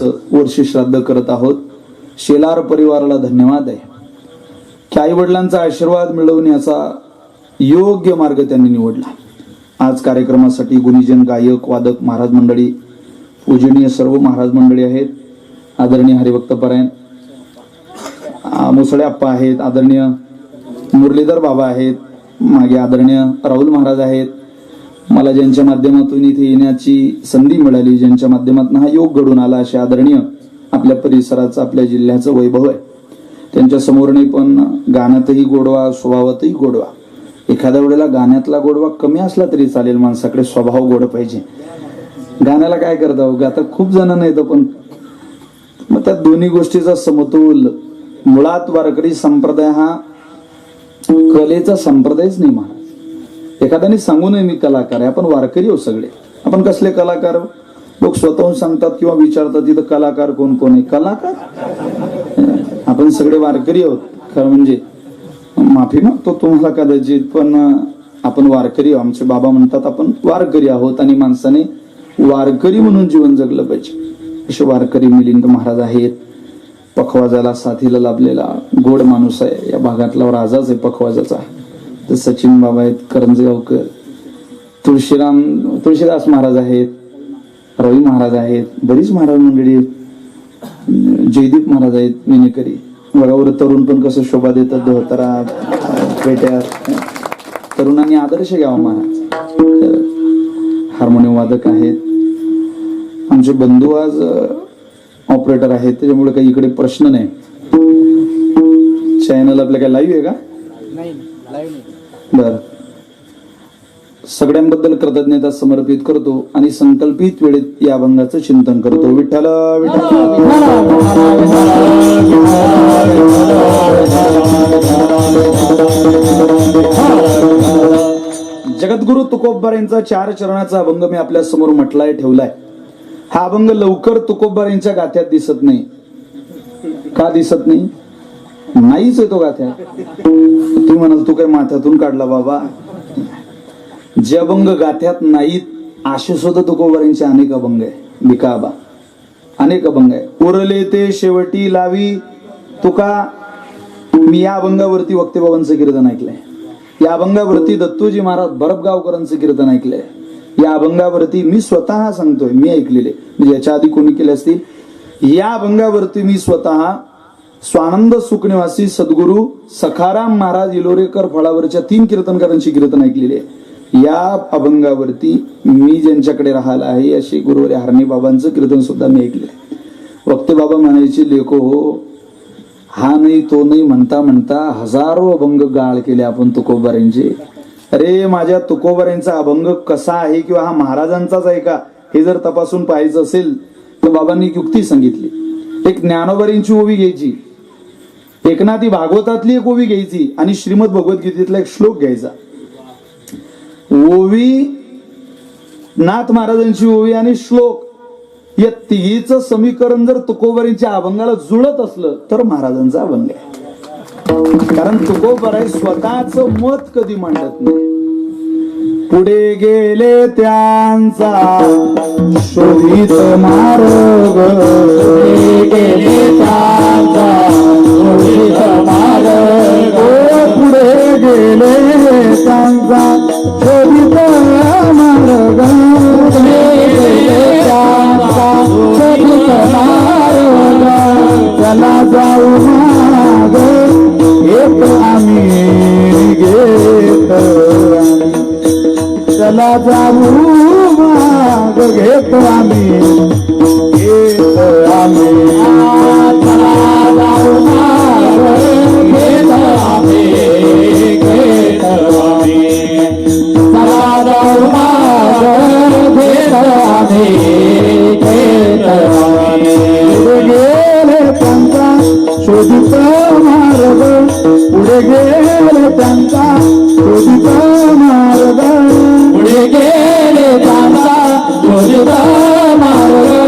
वर्षी श्राद्ध करत आहोत. शेलार परिवाराला धन्यवाद आहे की आई वडिलांचा आशीर्वाद मिळवण्याचा योग्य मार्ग त्यांनी निवडला. आज कार्यक्रमासाठी गुणीजन, गायक, वादक, महाराज मंडळी, पूजनीय सर्व महाराज मंडळी आहेत. आदरणीय हरिभक्तपरायण मुसळे आप्पा आहेत, आदरणीय मुरलीधर बाबा आहेत, मागे आदरणीय राहुल महाराज आहेत. मला ज्यांच्या माध्यमातून इथे येण्याची संधी मिळाली, ज्यांच्या माध्यमातून हा योग घडून आला, असे आदरणीय आपल्या परिसराचं, आपल्या जिल्ह्याचं वैभव आहे. त्यांच्या समोरने पण गाण्यातही गोडवा, स्वभावातही गोडवा. एखाद्या वेळेला गाण्यातला गोडवा कमी असला तरी चालेल, माणसाकडे स्वभाव गोड पाहिजे. गाण्याला काय करता हो, आता खूप जणांना येतं, पण मग त्या दोन्ही गोष्टीचा समतोल. मुळात वारकरी संप्रदाय हा कलेचा संप्रदायच नाही महाराज. एखाद्याने सांगू नये मी कलाकार आहे, आपण वारकरी हो सगळे. आपण कसले कलाकार? लोक स्वतःहून सांगतात किंवा विचारतात तिथं कलाकार कोण कोण आहे. कलाकार आपण सगळे वारकरी आहोत. खरं म्हणजे माफी मागतो तुम्हाला कदाचित, पण आपण वारकरी आहोत. आमचे बाबा म्हणतात आपण वारकरी आहोत आणि माणसाने वारकरी म्हणून जीवन जगलं पाहिजे. असे वारकरी मिलिंद महाराज आहेत. पखवाजाला साथीला लाभलेला गोड माणूस आहे. या भागातला राजाच आहे पखवाजाचा. तर सचिन बाबा आहेत, करंजगावकर, तुळशीदास महाराज आहेत, रवी महाराज आहेत, बरीच महाराज मंडळी आहेत. जयदीप महाराज आहेत, मेनेकरी. बघावर तरुण पण कसं शोभा देतात, धोतरात, पेट्यात. तरुणांनी आदर्श घ्यावा महाराज. हार्मोनियम वादक आहेत. आमचे बंधू आज ऑपरेटर आहेत, त्याच्यामुळे काही इकडे प्रश्न नाही. चॅनल आपल्या काय लाईव्ह आहे का? बर. सगळ्यांबद्दल कृतज्ञता समर्पित करतो आणि संकल्पित वेळेत या अभंगाचं चिंतन करतो. विठ्ठल जगद्गुरु तुकोबा यांचा 4 चरणाचा अभंग मी आपल्या समोर म्हटलाय, ठेवलाय. हा अभंग लवकर तुकोबा यांच्या गाथ्यात दिसत नाही. का दिसत नाही? नाहीच येतो गाथ्यात. तू म्हणाल तू काय माथ्यातून काढला बाबा. जे अभंग गाथ्यात नाहीत असे सुद्धा तुकोबा यांचे अनेक अभंग आहे. बिकाबा अनेक अभंग आहे. उरले ते शेवटी लावी तुका. मी या अभंगावरती वक्तेबाबांचं कीर्तन ऐकलंय. या अभंगावरती दत्तूजी महाराज बरबगावकरांचं कीर्तन ऐकलंय. या अभंगावरती मी स्वतः सांगतोय, मी ऐकलेले, म्हणजे याच्या आधी कोणी केले असतील. या अभंगावरती मी स्वतः स्वानंद सुखनिवासी सद्गुरु सखाराम महाराज इलोरेकर फळावरच्या 3 कीर्तनकारांची कीर्तन ऐकलेली आहे. या अभंगावरती मी ज्यांच्याकडे राहिला आहे असे गुरुवारी हरणे बाबांचं कीर्तन सुद्धा मी ऐकले. वक्ते बाबा म्हणायचे, लेखो हो, हा नाही तो नाही म्हणता म्हणता हजारो अभंग गाळ केले आपण तुकोबारांचे. अरे माझ्या तुकोबारांचा अभंग कसा आहे किंवा हा महाराजांचाच आहे का हे जर तपासून पाहायचं असेल तर बाबांनी युक्ती सांगितली. एक ज्ञानोबारींची ओवी घ्यायची, एकनाथी भागवतातली एक ओवी घ्यायची आणि श्रीमद भगवद्गीतेतला एक श्लोक घ्यायचा. ओवी, नाथ महाराजांची ओवी आणि श्लोक या तिघीचं समीकरण जर तुकोबारांच्या अभंगाला जुळत असलं तर महाराजांचा अभंग आहे. कारण तुकोबाराय स्वतःच मत कधी मांडत नाही. पुढे गेले त्यांचा शोधित मार्ग, पुढे गेले त्यांचा शोधित मार्ग, पुढे गेले त्यांचा शोधित मार्ग, पुढे गेले त्यांचा शोधित मार्ग. चला जाऊ माग घेत आम्ही, घेत आम्ही. चला जाऊ माग घेत आम्ही, घेत आम्ही. चला जाऊ माग घेत आम्ही, घेत आम्ही. चला जाऊ माग घेत आम्ही, घेत आम्ही. पुढे गेले त्यांचा शोधित मार्ग, पुढे गेले त्यांचा शोधित मार्ग, पुढे गेले त्यांचा शोधित मार्ग,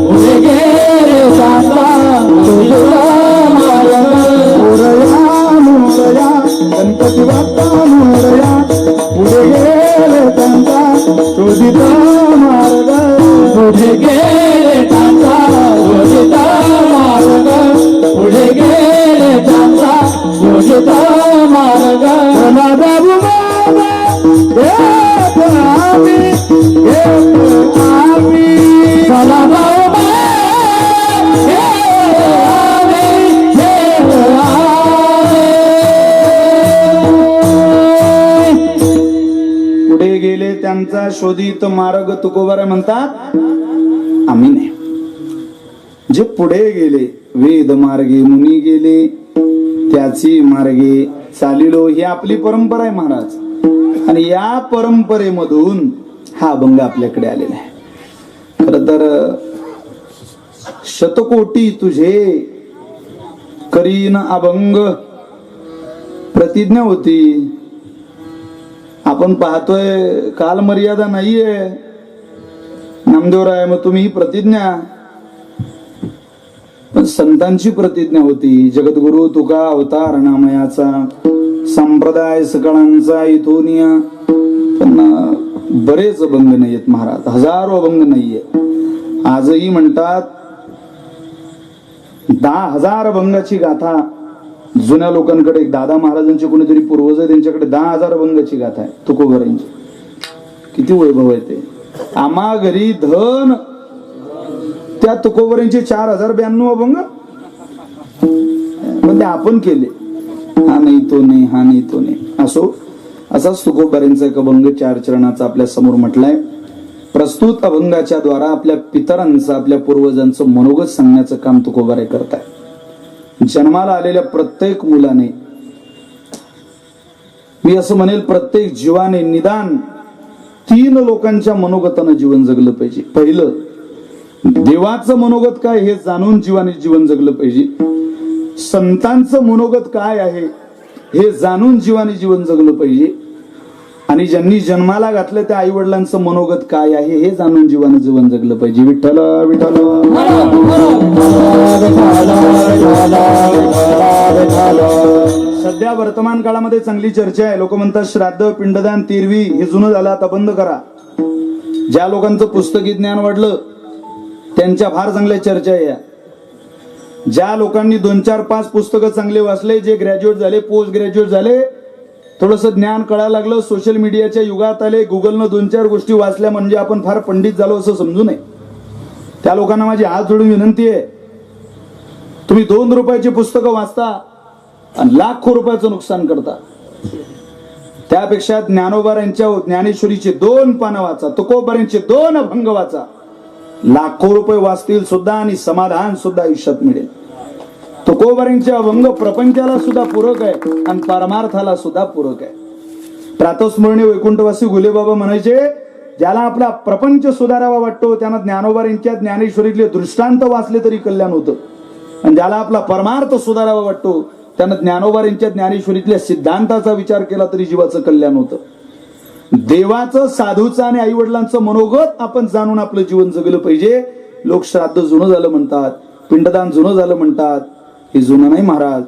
पुढे गेले त्यांचा शोधित मार्ग. मोरया मोरया गणपती बाप्पा मोरया, पुढे गेले त्यांचा शोधित मार्ग, पुढे गेले त्यांचा गेले त्यांचा शोधित मार्ग तुकोबारा म्हणतात आम्ही नाही. जे पुढे गेले वेद मार्गे मुनी गेले त्याची मार्गे चालिलो, ही आपली परंपरा आहे महाराज. आणि या परंपरेमधून हा अभंग आपल्याकडे आलेला आहे. खर तर शतकोटी तुझे करीन अभंग प्रतिज्ञा होती. आपण पाहतोय काल मर्यादा नाहीये. नामदेवराय मग तुम्ही ही प्रतिज्ञा, पण संतांची प्रतिज्ञा होती. जगद्गुरु तुका अवतार नामयाचा संप्रदाय सकळांचा इथोनिया. पण बरेच अभंग नाहीयेत महाराज, हजारो अभंग नाहीये. आजही म्हणतात 10,000 अभंगाची गाथा जुन्या लोकांकडे. दादा महाराजांचे कोणीतरी पूर्वज आहे त्यांच्याकडे 10,000 अभंगाची गाथा आहे तुकोबारांची. किती वैभव आहे ते. आम्हा घरी धन त्या तुकोबारांचे 4,092 अभंग म्हणजे आपण केले. हा नाही तो नाही, हा नाही तो नाही. असो, असाच तुकोबारांचा एक अभंग 4 चरणाचा आपल्या समोर म्हटलाय. प्रस्तुत अभंगाच्या द्वारा आपल्या पितरांचं, आपल्या पूर्वजांचं मनोगत सांगण्याचं काम तुकोबारे करताय. जन्माला आलेल्या प्रत्येक मुलाने, मी असं म्हणेल प्रत्येक जीवाने निदान 3 लोकांच्या मनोगतानं जीवन जगलं पाहिजे. पहिलं, देवाचं मनोगत काय हे जाणून जीवाने जीवन जगलं पाहिजे. संतांचं मनोगत काय आहे हे जाणून जीवाने जीवन जगलं पाहिजे. आणि ज्यांनी जन्माला घातलं त्या आई वडिलांचं मनोगत काय आहे हे जाणून जीवाने जीवन जगलं पाहिजे. विठ्ठल विठ्ठल. सध्या वर्तमान काळामध्ये चांगली चर्चा आहे. लोक म्हणतात श्राद्ध, पिंडदान, तिरवी हे जुनं झालं, आता बंद करा. ज्या लोकांचं पुस्तकी ज्ञान वाढलं त्यांच्या फार चांगल्या चर्चा आहे. ज्या लोकांनी 2, 4, 5 पुस्तकं चांगले वाचले, जे ग्रॅज्युएट झाले, पोस्ट ग्रॅज्युएट झाले, थोडस ज्ञान कळायला लागलं, सोशल मीडियाच्या युगात आले, गुगलनं 2-4 गोष्टी वाचल्या म्हणजे आपण फार पंडित झालो असं समजू नये. त्या लोकांना माझी हात जोडून विनंती आहे, तुम्ही 2 रुपयाची पुस्तकं वाचता आणि लाखो रुपयाचं नुकसान करता. त्यापेक्षा ज्ञानोबारांच्या ज्ञानेश्वरीचे 2 पानं वाचा, तुकोबारांचे 2 अभंग वाचा. लाखो रुपये वाचतील सुद्धा आणि समाधान सुद्धा आयुष्यात मिळेल. तुकोबारांचे अभंग प्रपंचाला सुद्धा पूरक आहे आणि परमार्थाला सुद्धा पूरक आहे. प्रातस्मरणीय वैकुंठवासी गुलेबाबा म्हणायचे, ज्याला आपला प्रपंच सुधारावा वाटतो त्यानं ज्ञानोबारांच्या ज्ञानेश्वरीतले दृष्टांत वाचले तरी कल्याण होतं. आणि ज्याला आपला परमार्थ सुधारावा वाटतो त्यानं ज्ञानोबारांच्या ज्ञानेश्वरीतल्या सिद्धांताचा विचार केला तरी जीवाचं कल्याण होतं. देवाचं, साधूचं आणि आई वडिलांचं मनोगत आपण जाणून आपलं जीवन जगलं पाहिजे. लोक श्राद्ध जुनं झालं म्हणतात, पिंडदान जुनं झालं म्हणतात. हे जुनं नाही महाराज,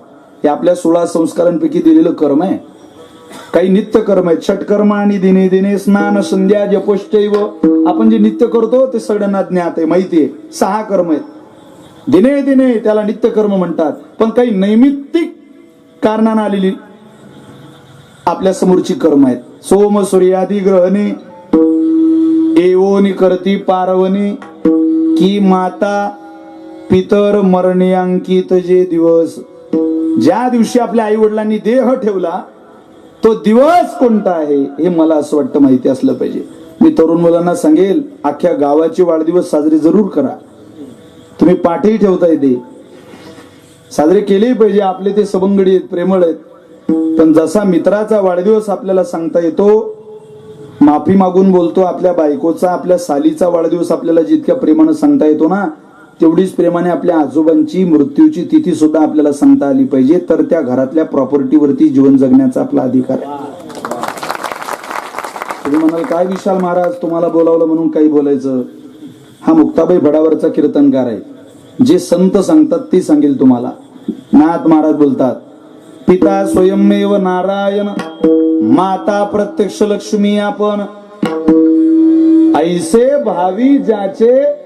हे आपल्या 16 संस्कारांपैकी दिलेलं कर्म आहे. काही नित्य कर्म आहेत, षटकर्म आणि दिने दिने स्नान संध्या जपोष्टैव. आपण जे नित्य करतो ते सगळ्यांना ज्ञात आहे, माहिती आहे. 6 कर्म आहेत. दिने दिने त्याला नित्य कर्म म्हणतात. पण काही नैमित्तिक कारणानं आलेली आपल्या समोरची कर्म आहेत. सोम सूर्यादी ग्रहणे एवोनी करती पारवणी की माता पितर मरणे अंकित जे दिवस. ज्या दिवशी आपल्या आई वडिलांनी देह ठेवला तो दिवस कोणता आहे हे मला असं वाटतं माहिती असलं पाहिजे. मी तरुण मुलांना सांगेल, अख्ख्या गावाचे वाढदिवस साजरे जरूर करा. तुम्ही पाठही ठेवता येते, साजरे केलेही पाहिजे. आपले ते सबंगडी आहेत, प्रेमळ आहेत. पण जसा मित्राचा वाढदिवस आपल्याला सांगता येतो, माफी मागून बोलतो, आपल्या बायकोचा, आपल्या सालीचा वाढदिवस आपल्याला जितक्या प्रेमानं सांगता येतो ना, तेवढीच प्रेमाने आपल्या आजोबांची मृत्यूची तिथी सुद्धा आपल्याला सांगता आली पाहिजे. तर त्या घरातल्या प्रॉपर्टीवरती जीवन जगण्याचा आपला अधिकार आहे. तुम्ही म्हणाल काय विशाल महाराज तुम्हाला बोलावलं म्हणून काही बोलायचं. हा मुक्ताबाई भडावरचा कीर्तनकार आहे. जे संत सांगतात ते सांगेल तुम्हाला. नाथ महाराज बोलतात, पिता स्वयंमेव नारायण, माता प्रत्यक्ष लक्ष्मी आपण, ऐसे भावी ज्याचे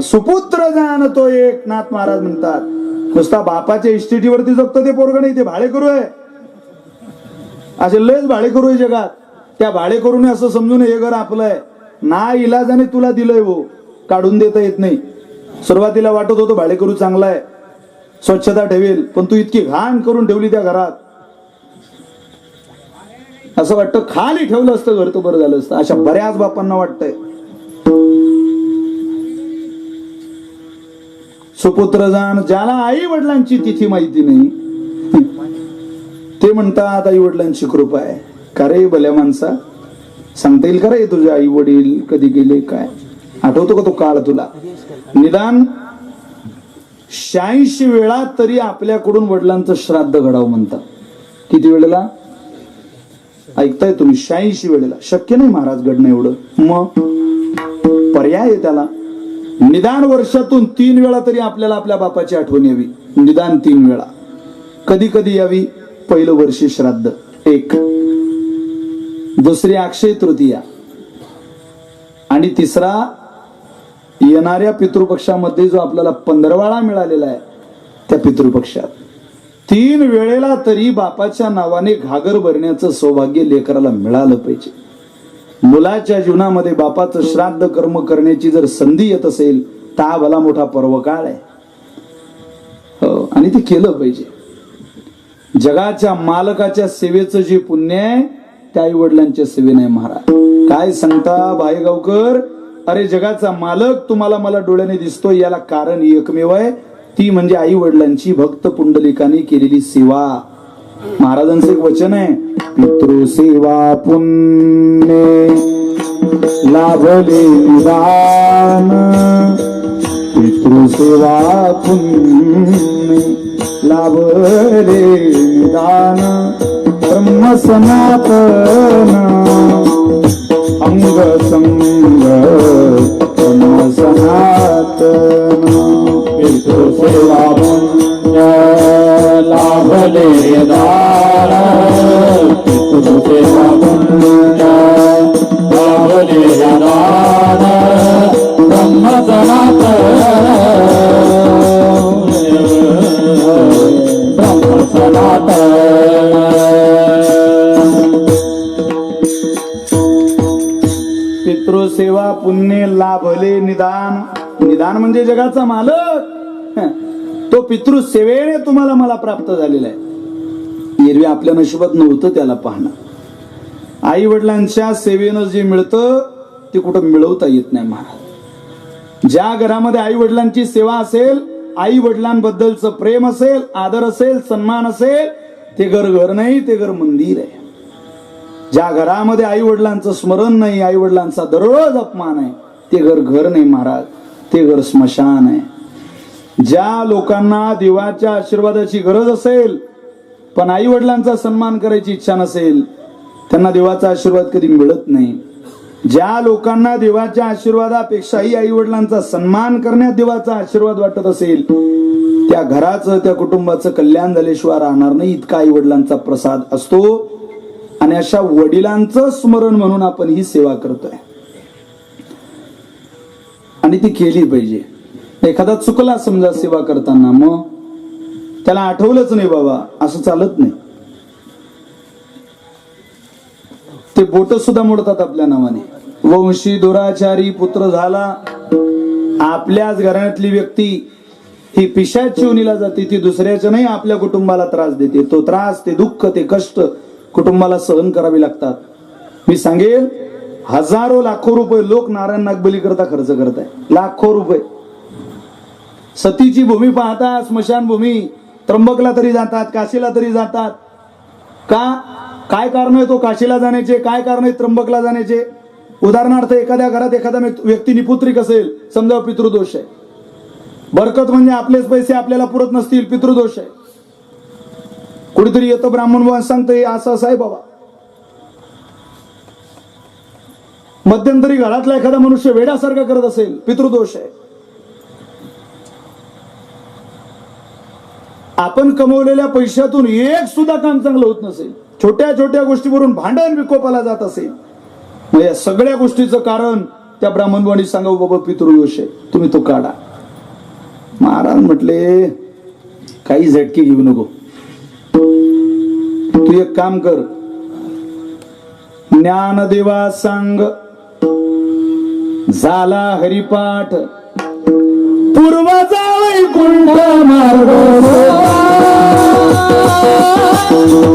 सुपुत्र जाणतो एक. नाथ महाराज म्हणतात, नुसता बापाच्या इस्टेटीवरती जगतो ते पोरग नाही, ते भाडेकरू आहे. असे लयच भाडेकरू आहे जगात. त्या भाडेकरूने असं समजून हे घर आपलं आहे, ना इलाजाने तुला दिलंय, हो काढून देता येत नाही. सुरुवातीला वाटत होतं भाडेकरू चांगला आहे, स्वच्छता ठेवेल, पण तू इतकी घाण करून ठेवली त्या घरात. असं वाटतं खाली ठेवलं असतं घर तर बरं झालं असतं. अशा बऱ्याच बापांना वाटतंय. सुपुत्र जाण, ज्याला आई वडिलांची तिथी माहिती नाही ते म्हणतात आई वडिलांची कृपा आहे. का रे भल्या माणसा, सांगता येईल का रे तुझे आई वडील कधी गेले काय? आठवतो का तो काळ तुला? निदान 86 वेळा तरी आपल्याकडून वडिलांचं श्राद्ध घडावं म्हणतात. किती वेळेला ऐकताय तुम्ही? 86 वेळेला. शक्य नाही महाराज घडणं एवढं. मग पर्याय आहे त्याला. निदान वर्षातून 3 वेळा तरी आपल्याला आपल्या बापाची आठवण यावी. निदान 3 वेळा. कधी कधी यावी. पहिलं वर्षी श्राद्ध एक, दुसरी अक्षय तृतीया, आणि तिसरा येणाऱ्या पितृपक्षामध्ये जो आपल्याला 15वाळा मिळालेला आहे त्या पितृपक्षात 3 वेळेला तरी बापाच्या नावाने घागर भरण्याचं सौभाग्य लेकराला मिळालं पाहिजे. मुलाच्या जीवनामध्ये बापाचं श्राद्ध कर्म करण्याची जर संधी येत असेल तर हा भला मोठा पर्वकाळ आहे. हो, आणि ते केलं पाहिजे. जगाच्या मालकाच्या सेवेचं जे पुण्य आहे त्या आई वडिलांच्या सेवे नाही महाराज. काय सांगता भाईगावकर? अरे जगाचा मालक तुम्हाला मला डोळ्याने दिसतोय, याला कारण एकमेव आहे, ती म्हणजे आई वडिलांची भक्त पुंडलिकाने केलेली सेवा. महाराजांचं एक वचन आहे, पितृसेवा पुण्य लाभले निदान, पितृसेवा पुण्य लाभले निदान, ब्रह्म सनातन अंग संग ब्रह्म सनातन, पितृसेवा पुण्य लाभले निदान, पितृसेवा पुण्य लाभले निदान, ब्रह्म सनातन ब्रह्म सनातन. पितृसेवा पुण्य लाभले निदान. निदान म्हणजे जगाचा मालक. तो पितृसेवेने तुम्हाला मला प्राप्त झालेला आहे. एरवी आपल्या नशिबात नव्हतं त्याला पाहणं. आई वडिलांच्या सेवेनं जे मिळतं ते कुठं मिळवता येत नाही महाराज. ज्या घरामध्ये आई वडिलांची सेवा असेल, आई वडिलांबद्दलचं प्रेम असेल, आदर असेल, सन्मान असेल, ते घर नाही, ते घर मंदिर आहे. ज्या घरामध्ये आई वडिलांचं स्मरण नाही, आई वडिलांचा दररोज अपमान आहे, ते घर नाही महाराज, ते घर स्मशान आहे. ज्या लोकांना देवाच्या आशीर्वादाची गरज असेल पण आई वडिलांचा सन्मान करायची इच्छा नसेल, त्यांना देवाचा आशीर्वाद कधी मिळत नाही. ज्या लोकांना देवाच्या आशीर्वादापेक्षाही आई वडिलांचा सन्मान करण्यात देवाचा आशीर्वाद वाटत असेल, त्या घराचं, त्या कुटुंबाचं कल्याण झाल्याशिवाय राहणार नाही, इतका आई वडिलांचा प्रसाद असतो. आणि अशा वडिलांचं स्मरण म्हणून आपण ही सेवा करतोय आणि ती केली पाहिजे. एखादा चुकला समजा सेवा करताना, मग त्याला आठवलंच नाही बाबा, असं चालत नाही. ते बोट सुद्धा मोडतात आपल्या नावाने. वंशी दुराचारी पुत्र झाला. आपल्याच घराण्यातली व्यक्ती ही पिशाच योनीला जाते, ती दुसऱ्याच्या नाही आपल्या कुटुंबाला त्रास देते. तो त्रास, ते दुःख, ते कष्ट कुटुंबाला सहन करावी लागतात. मी सांगेल, हजारो लाखो रुपये लोक नारायण नागबली करता खर्च करताय. लाखो रुपये. सतीची भूमी पाहता, स्मशानभूमी, त्र्यंबकला तरी जातात, काशीला तरी जातात. का? काय कारण आहे तो काशीला जाण्याचे, काय कारण आहे त्र्यंबकला जाण्याचे? उदाहरणार्थ, एखाद्या घरात एखादा व्यक्ती निपुत्रिक असेल, समजा पितृदोष आहे. बरकत म्हणजे आपलेच पैसे आपल्याला पुरत नसतील, पितृदोष आहे. कुणीतरी येतं ब्राह्मण बुवा सांगतं असं असं आहे बाबा. मध्यंतरी घरातला एखादा मनुष्य वेड्यासारखा करत असेल, पितृदोष आहे. आपण कमवलेल्या पैशातून एक सुद्धा काम चांगलं होत नसेल, छोट्या छोट्या गोष्टीवरून भांडण विकोपाला जात असेल, मग या सगळ्या गोष्टीचं कारण त्या ब्राह्मण बुवांनी सांगावं, बाबा पितृदोष आहे, तुम्ही तो काढा. महाराज म्हटले, काही झटके घेऊ नको, तू एक काम कर, ज्ञानदेवा सांग झाला हरिपाठ, पूर्वजा वैकुंठ मार्ग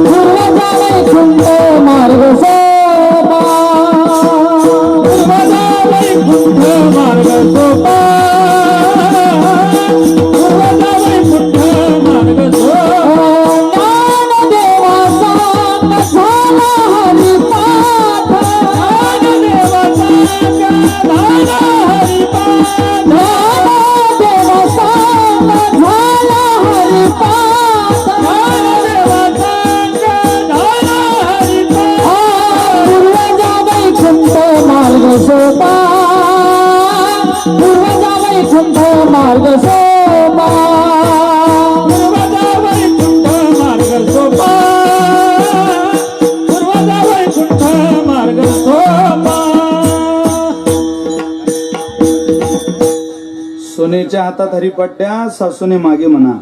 पूर्वजा वैकुंठ मार्ग सोपा, पूर्वजा वैकुंठ मार्ग सोपा, पूर्वजा वैकुंठ मार्ग सोपा. ज्ञानदेवाचा झाला हरिपाठ, ज्ञानदेवाचा झाला हरिपाठ, ज्ञानदेवाचा झाला हरिपाठ, ज्ञानदेवाचा झाला हरिपाठ. पूर्वजा वैकुंठ मार्ग सोपा, पूर्वजा वैकुंठ मार्ग सोपा, पूर्वजा वैकुंठ मार्ग सोपा, पूर्वजा वैकुंठ मार्ग सोपा. सोनेच्या हातात हरिपट्ट्या, सासूने मागे म्हणा.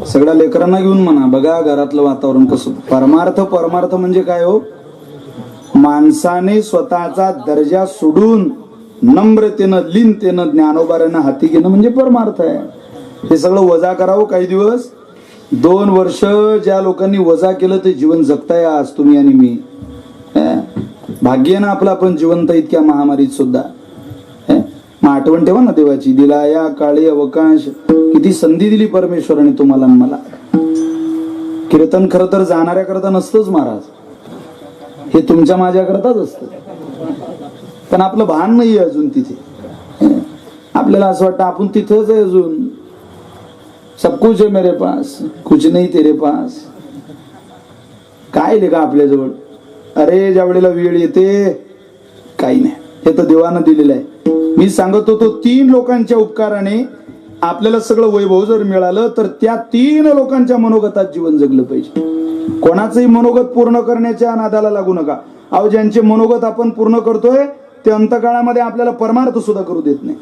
सगळ्या लेकरांना घेऊन म्हणा. बघा घरातलं वातावरण कसं. परमार्थ परमार्थ म्हणजे काय हो? माणसाने स्वतःचा दर्जा सोडून नम्रतेनं लीनतेनं ज्ञानोबाऱ्यांना हाती घेणं म्हणजे परमार्थ आहे. हे सगळं वजा करावं काही दिवस. 2 वर्ष ज्या लोकांनी वजा केलं ते जीवन जगताय आज तुम्ही आणि मी. भाग्य आहे ना आपलं, आपण जिवंत इतक्या महामारीत सुद्धा. मग आठवण ठेवा ना देवाची. दिला या काळी अवकाश, किती संधी दिली परमेश्वराने तुम्हाला आणि मला. कीर्तन खरं तर जाणाऱ्या करता नसतंच महाराज, हे तुमच्या माझ्या करताच असतं. पण आपलं भान नाही अजून तिथे. आपल्याला असं वाटतं आपण तिथंच आहे अजून. सब कुछ है मेरे पास, कुछ नहीं तेरे पास. काय लेखा आपल्याजवळ. अरे ज्या वेळेला वेळ येते काही नाही, हे तर देवानं दिलेलं आहे. मी सांगत होतो 3 लोकांच्या उपकाराने आपल्याला सगळं वैभव जर मिळालं तर त्या 3 लोकांच्या मनोगतात जीवन जगलं पाहिजे. कोणाचंही मनोगत पूर्ण करण्याच्या नादाला लागू नका. अहो ज्यांचे मनोगत आपण पूर्ण करतोय ते अंतकाळामध्ये आपल्याला परमार्थ सुद्धा करू देत नाही.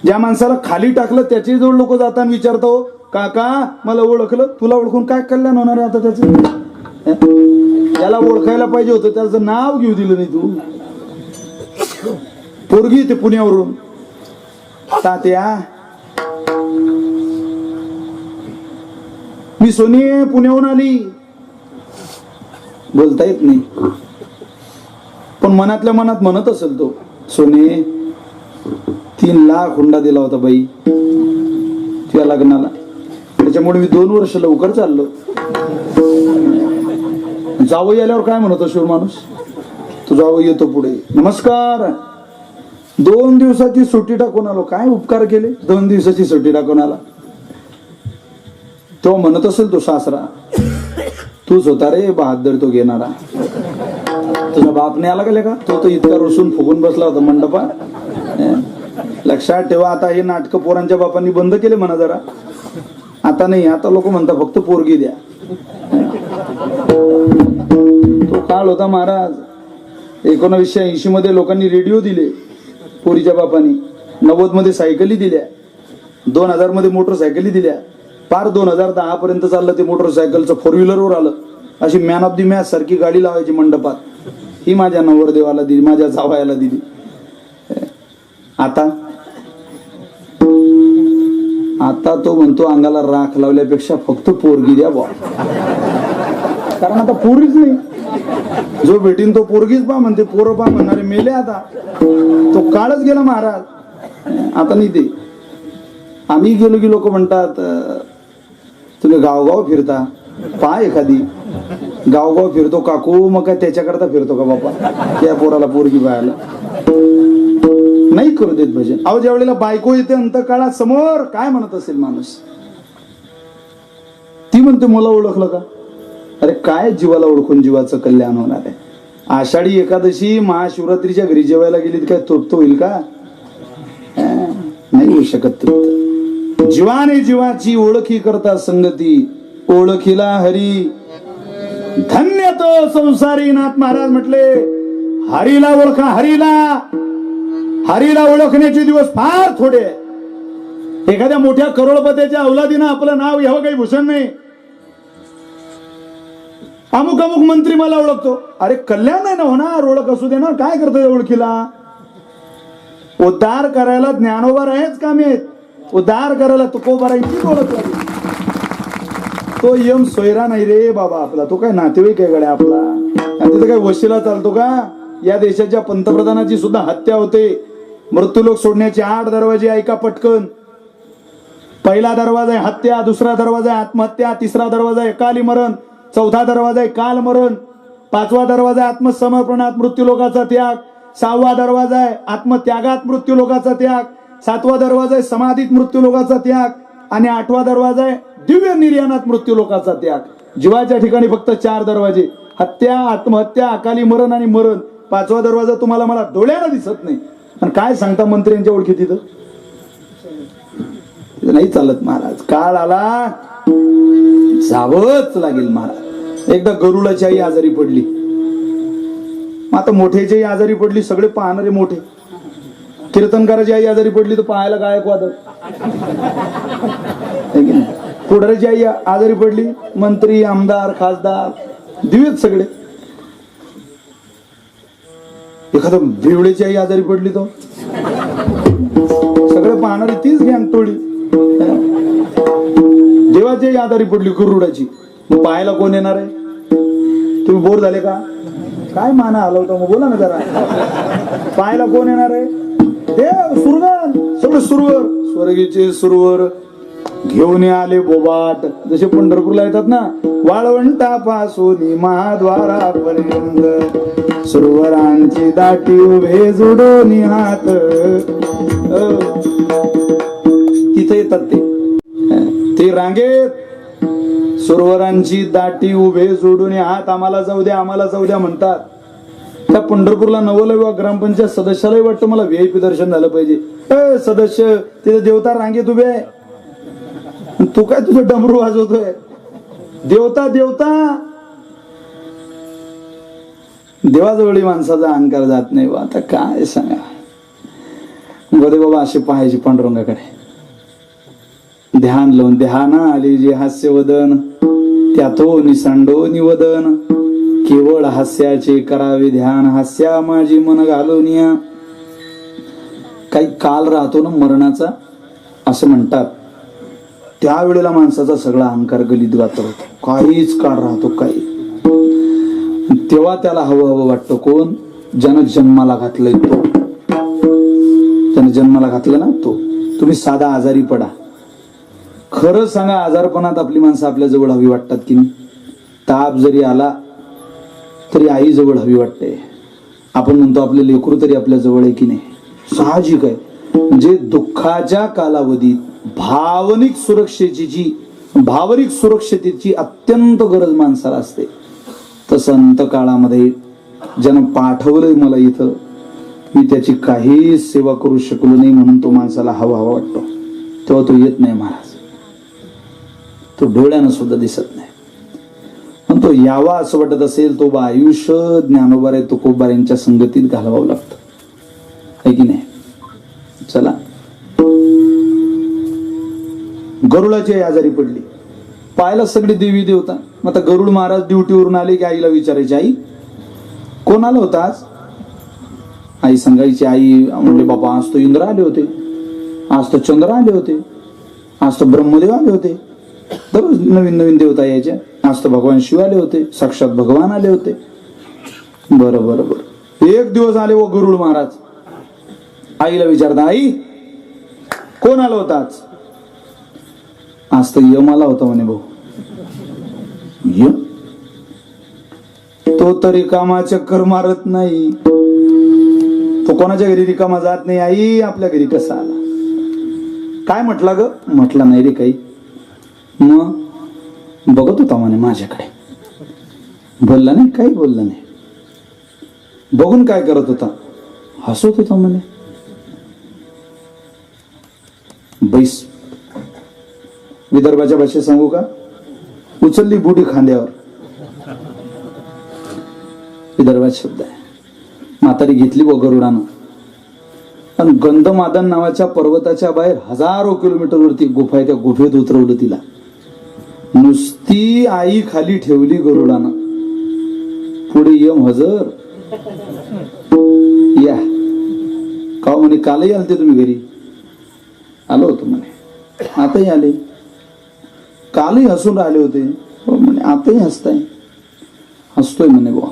ज्या माणसाला खाली टाकलं त्याची जवळ लोक जाताना विचारतो, काका मला ओळखलं? तुला ओळखून काय कल्याण होणार आहे आता त्याचं? त्याला ओळखायला पाहिजे होतं, त्याचं नाव घेऊ दिलं नाही तू. पोरगी ते पुण्यावरून, तात्या मी सोनी पुण्याहून आली. बोलता येत नाही पण मनातल्या मनात म्हणत असेल तो, सोने 3 लाख हुंडा दिला होता बाई तुझ्या लग्नाला, त्याच्यामुळे मी 2 वर्ष लवकर चाललो. जावई आल्यावर काय म्हणतो शिव माणूस, तो जावई येतो पुढे, नमस्कार 2 दिवसाची सुट्टी टाकून आलो. काय उपकार केले, 2 दिवसाची सुट्टी टाकून आला. तो म्हणत असेल तो सासरा, तूच होता रे बहादर तो घेणारा. तुझा बाप नाही आला का? तो तर इतका रुसून फुगून बसला होता मंडपात. लक्षात ठेवा, आता हे नाटक पोरांच्या बापांनी बंद केले म्हणा जरा. आता नाही, आता लोक म्हणतात फक्त पोरगी द्या. तो काळ होता महाराज. 1980 मध्ये लोकांनी रेडिओ दिले पोरीच्या बापांनी, 90 मध्ये सायकली दिल्या, 2000 मध्ये मोटरसायकली दिल्या, पार 2010 पर्यंत चाललं ते मोटरसायकलचं 4 व्हीलरवर आलं. अशी मॅन ऑफ दी मॅच सारखी गाडी लावायची मंडपात. ही माझ्या नवरदेवाला दिली, माझ्या जावयाला दिली. आता तो म्हणतो अंगाला राख लावल्यापेक्षा फक्त पोरगी द्या बा. कारण आता पोरीच नाही, जो भेटीन तो पोरगीच पा म्हणते, पोरं पा म्हणणारे मेले. आता तो काळच गेला महाराज. आता नाही ते. आम्ही गेलो की लोक म्हणतात तुम्ही गावगाव फिरता, पा एखादी गावगाव फिरतो काकू, मग काय त्याच्याकरता फिरतो का बापा त्या पोराला पोरगी पाहायला? नाही करू देत भजन. अहो ज्या वेळेला बायको येते अंतकाळात समोर, काय म्हणत असेल माणूस? ती म्हणते मला ओळखलं का? अरे काय जीवाला ओळखून जीवाचं कल्याण होणार आहे? आषाढी एकादशी महाशिवरात्रीच्या घरी जेवायला गेली काय तृप्त होईल का? नाही होऊ शकत तृप्त. जीवाने जीवाची ओळखी करता संगती, ओळखीला हरी धन्य तो संसारी. नाथ महाराज म्हटले, हरीला ओळखा. हरीला ओळखण्याचे दिवस फार थोडे. एखाद्या मोठ्या करोडपतीच्या अवलादीनं आपलं नाव घ्यावं काही भूषण नाही. अमुक अमुक मंत्री मला ओळखतो. अरे कल्याण नाही ना होणार, ओळख असू दे ना. काय करतोय ओळखीला? उद्धार करायला ज्ञानोबा आहेच कामी आहेत. उद्धार करायला तुकोबारायची ओळख लागली. तो यम सोयरा नाही रे बाबा आपला, तो काय नातेवाईक आहे गड्या आपला. आणि तिथं काय वशिला चालतो का? या देशाच्या पंतप्रधानाची सुद्धा हत्या होते. मृत्यूलोक सोडण्याचे 8 दरवाजे ऐका पटकन. पहिला दरवाजा आहे हत्या, दुसरा दरवाजा आहे आत्महत्या, तिसरा दरवाजा आहे काली मरण, चौथा दरवाजा आहे काल मरण, 5वा दरवाजा आहे आत्मसमर्पणात मृत्यूलोकाचा त्याग, 6वा दरवाजा आहे आत्मत्यागात मृत्यूलोकाचा त्याग, 7वा दरवाजा आहे समाधीत मृत्यूलोकाचा त्याग आणि 8वा दरवाजा आहे दिव्य निर्याणात मृत्यूलोकाचा त्याग. जीवाच्या ठिकाणी फक्त 4 दरवाजे, हत्या, आत्महत्या, अकाली मरण आणि मरण. 5वा दरवाजा तुम्हाला मला डोळ्याला दिसत नाही. आणि काय सांगता मंत्र्यांच्या ओळखी तिथं नाही चालत महाराज. काळ आला जावंच लागेल महाराज. एकदा गरुडाची आई आजारी पडली. आता मोठ्याची आई आजारी पडली, सगळे पाहणारे मोठे. कीर्तनकाराची आई आजारी पडली तर पाहायला गायक वादळ. पुढाऱ्याची आई आजारी पडली, मंत्री, आमदार, खासदार, दिवेत सगळे. एखादा बिवळेची आई आजारी पडली तो सगळे पाहणारी तीच गॅंग टोळी. देवाची आई आजारी पडली गरुडाची, मग पाहायला कोण येणार आहे? तुम्ही बोर झाले का? काय माना आला होता मग बोला ना जरा. पाहायला कोण येणार आहे? देव, सुरगान, सगळे सुरवर, स्वर्गीचे सुरवर घेऊन आले बोबाट. जसे पंढरपूरला येतात ना, वाळवंटापासून महाद्वारापर्यंत सुरवरांची दाटी उभे जोडून हात. तिथे येतात ते रांगेत सुरवरांची दाटी उभे जोडून हात. आम्हाला जाऊ द्या, आम्हाला जाऊ द्या म्हणतात. त्या पंढरपूरला नवलविवाह ग्रामपंचायत सदस्यालाही वाटतं मला VIP दर्शन झालं पाहिजे. सदस्य तिथे देवता रांगेत उभे आहे, तू काय तुझं डमरू वाजवतोय? देवता देवता. देवाजवळी माणसाचा अहंकार जात नाही बा. आता काय सांगा. बरे बाबा असे पाहायचे पांडुरंगाकडे ध्यान लावून. ध्याना आले जे हास्यवदन, त्यातो निसांडो निवदन. केवळ हास्याचे करावे ध्यान, हास्या माझी मन घालून या. काही काल राहतो ना मरणाचा असं म्हणतात, त्यावेळेला माणसाचा सगळा अहंकार गलित गातर होतो. काहीच काळ राहतो काही. तेव्हा त्याला हवं हवं वाटतं कोण? ज्यानं जन्माला घातलंय तो. त्यानं जन्माला घातलं ना तो. तुम्ही साधा आजारी पडा, खरं सांगा आजारपणात आपली माणसं आपल्या जवळ हवी वाटतात की नाही? ताप जरी आला तरी आई जवळ हवी वाटते. आपण म्हणतो आपलं लेकरू तरी आपल्या जवळ आहे की नाही? साहजिक आहे. म्हणजे दुःखाच्या कालावधीत भावनिक सुरक्षतेची अत्यंत गरज माणसाला असते. तसं अंत काळामध्ये ज्यानं पाठवलंय मला इथं, मी त्याची काही सेवा करू शकलो नाही म्हणून तो माणसाला हवा हवा वाटतो. तेव्हा तो येत नाही महाराज. तो डोळ्यानं सुद्धा दिसत नाही. पण तो यावा असं वाटत असेल तो आयुष्य ज्ञानोबा तुकोबा यांच्या संगतीत घालवावं लागतं, आहे की नाही? चला. गरुडाची आई आजारी पडली, पाहायला सगळे देवी देवता. मग आता गरुड महाराज ड्युटीवरून आले की आईला विचारायचे, आई कोण आलं होतं आज? आई सांगायची. आई म्हणले, बाबा आज तो इंद्र आले होते, आज तो चंद्र आले होते, आज तो ब्रह्मदेव आले होते. दररोज नवीन नवीन देवता यायच्या. आज तर भगवान शिव आले होते, साक्षात भगवान आले होते. बरं बरं बरं. एक दिवस आले व गरुड महाराज. आईला विचारता, आई कोण आलं होतं आज? आज तर यम आला होता म्हणे. भाऊ यम? तो तर रिकामा चक्कर मारत नाही, तो कोणाच्या घरी रिकामा जात नाही. आई आपल्या घरी कसा आला? काय म्हटला ग? म्हटला नाही रे काही. मग बघत होता म्हणे माझ्याकडे, बोलला नाही, काही बोलला नाही. बघून काय करत होता? हसत होता म्हणे. बैस. विदर्भाच्या भाषेत सांगू का? उचलली बुडी खांद्यावर. विदर्भात शब्द आहे. म्हातारी घेतली व गरुडानं आणि गंधमादन नावाच्या पर्वताच्या बाहेर 1000 किलोमीटरवरती गुफा आहे, त्या गुफेत उतरवलं तिला. नुसती आई खाली ठेवली गरुडानं. पुढे यम हजर. या का म्हणे, कालही आलते तुम्ही घरी? आलो होतो म्हणे, आताही आले. कालही हसून राहिले होते. हो म्हणे आताही हसताय. हसतोय म्हणे बुवा.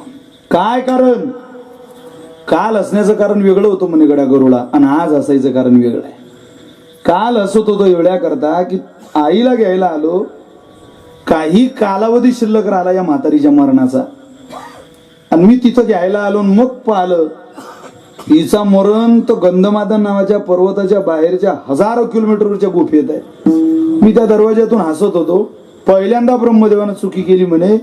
काय कारण? काल हसण्याचं कारण वेगळं होतं म्हणे गड्या गरुडा, आणि आज हसायचं कारण वेगळं आहे. काल हसत होतो एवढ्या करता की आईला घ्यायला आलो, काही कालावधी शिल्लक राहिला या म्हातारीच्या मरणाचा, आणि मी तिथं घ्यायला आलो मग पाहिलं तिचा मरण तर गंधमादन नावाच्या पर्वताच्या बाहेरच्या हजारो किलोमीटरच्या गुफेत आहे. मी त्या दरवाज्यातून हसत होतो. पहिल्यांदा ब्रह्मदेवानं चुकी केली म्हणे,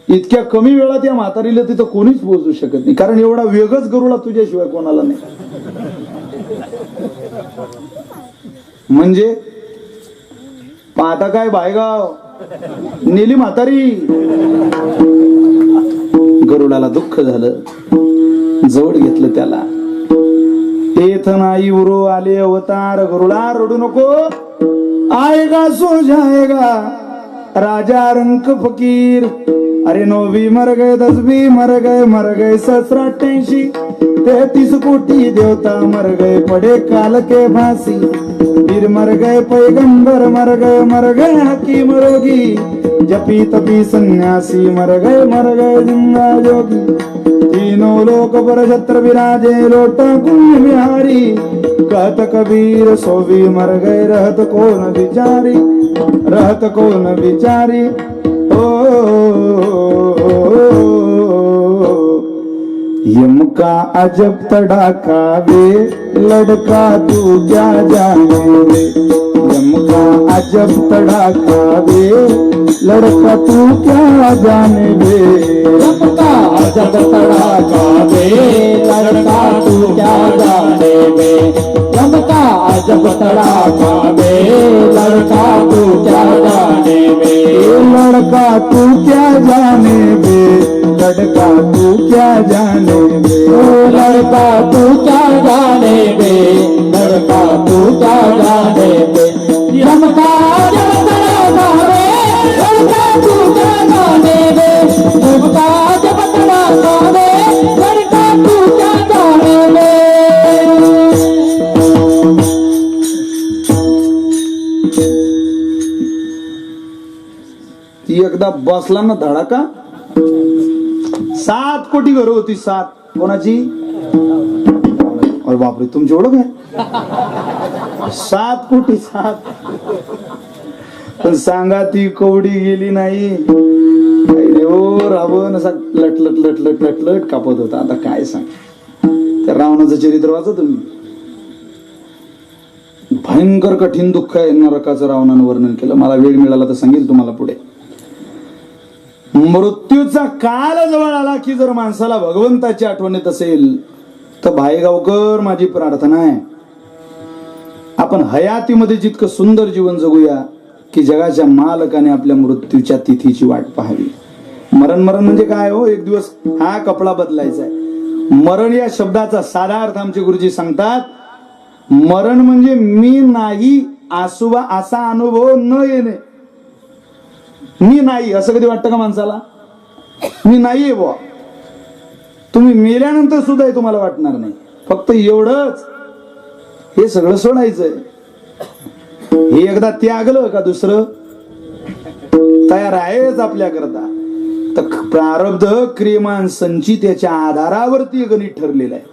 इतक्या कमी वेळात या म्हातारीला तिथं कोणीच पोहोचू शकत नाही, कारण एवढा वेगच गरुडा तुझ्याशिवाय कोणाला नाही. म्हणजे पाहता काय बायगाव नेली म्हातारी. गरुडाला दुःख झालं, जवळ घेतलं त्याला. तेथ नाही उरो आले अवतार, गरुडा रडू नको, आएगा सो जाएगा राजा रंक फकीर. अरे 9 भी मर गए, 10 भी मर गए 1788, 33 कोटी देवता मर गए पड़े काल के फांसी. फिर मर गए पैगंबर, मर गए हकीम रोगी, जपी तपी सन्यासी मर गए जिंदा जोगी. तीनों लोक पर छत्र विराजे लोटा कुंभ बिहारी, कहत कबीर सो भी मर गए रहत कौन बिचारी. यम का अजब तड़ाका वे, लड़का तू क्या जाने वे. यम का अजब तड़ाका वे, लड़का तू क्या जाने वे. यम का अजब तड़ाका वे, लड़का तू क्या जाने वे. यम का अजब तड़ाका वे, लड़का तू क्या जाने वे. लड़का तू क्या जाने वे, लड़का तू क्या जाने वे. लड़का तू क्या जाने वे, लड़का तू क्या जाने वे. यम का अजब तड़ाका वे, लड़का तू क्या जाने वे. यम का अजब तड़ाका वे, लड़का तू क्या जाने वे. ती एकदा बसला ना धडाका, 7 कोटी घरं होती. 7 कोणाची? अरे बापरे, तुमची ओळख आहे? 7 कोटी 7. पण सांगा ती कवडी गेली नाही. ओ रावण असा लटलट लटलट लटलट कापत होता. आता काय सांग, त्या रावणाचं चरित्र वाचा तुम्ही. भयंकर कठीण दुःख आहे नरकाचं रावणानं वर्णन केलं. मला वेळ मिळाला तर सांगेल तुम्हाला पुढे. मृत्यूचा काळ जवळ आला की जर माणसाला भगवंताची आठवण येत असेल तर भाईगावकर माझी प्रार्थना आहे, आपण हयातीमध्ये जितकं सुंदर जीवन जगूया की जगाच्या मालकाने आपल्या मृत्यूच्या तिथीची वाट पाहावी. मरण म्हणजे काय हो? एक दिवस हा कपडा बदलायचा आहे. मरण या शब्दाचा साधा अर्थ आमचे गुरुजी सांगतात, मरण म्हणजे मी नाही आसुबा असा अनुभव न येणे. मी नाही असं कधी वाटतं का माणसाला? मी नाहीये बुवा. तुम्ही मेल्यानंतर सुद्धा हे तुम्हाला वाटणार नाही. फक्त एवढंच, हे सगळं सोडायचंय. हे एकदा त्यागलं का दुसरं तयार आहेच आपल्याकरता. तर प्रारब्ध क्रियमान संचित याच्या आधारावरती गणित ठरलेलं आहे.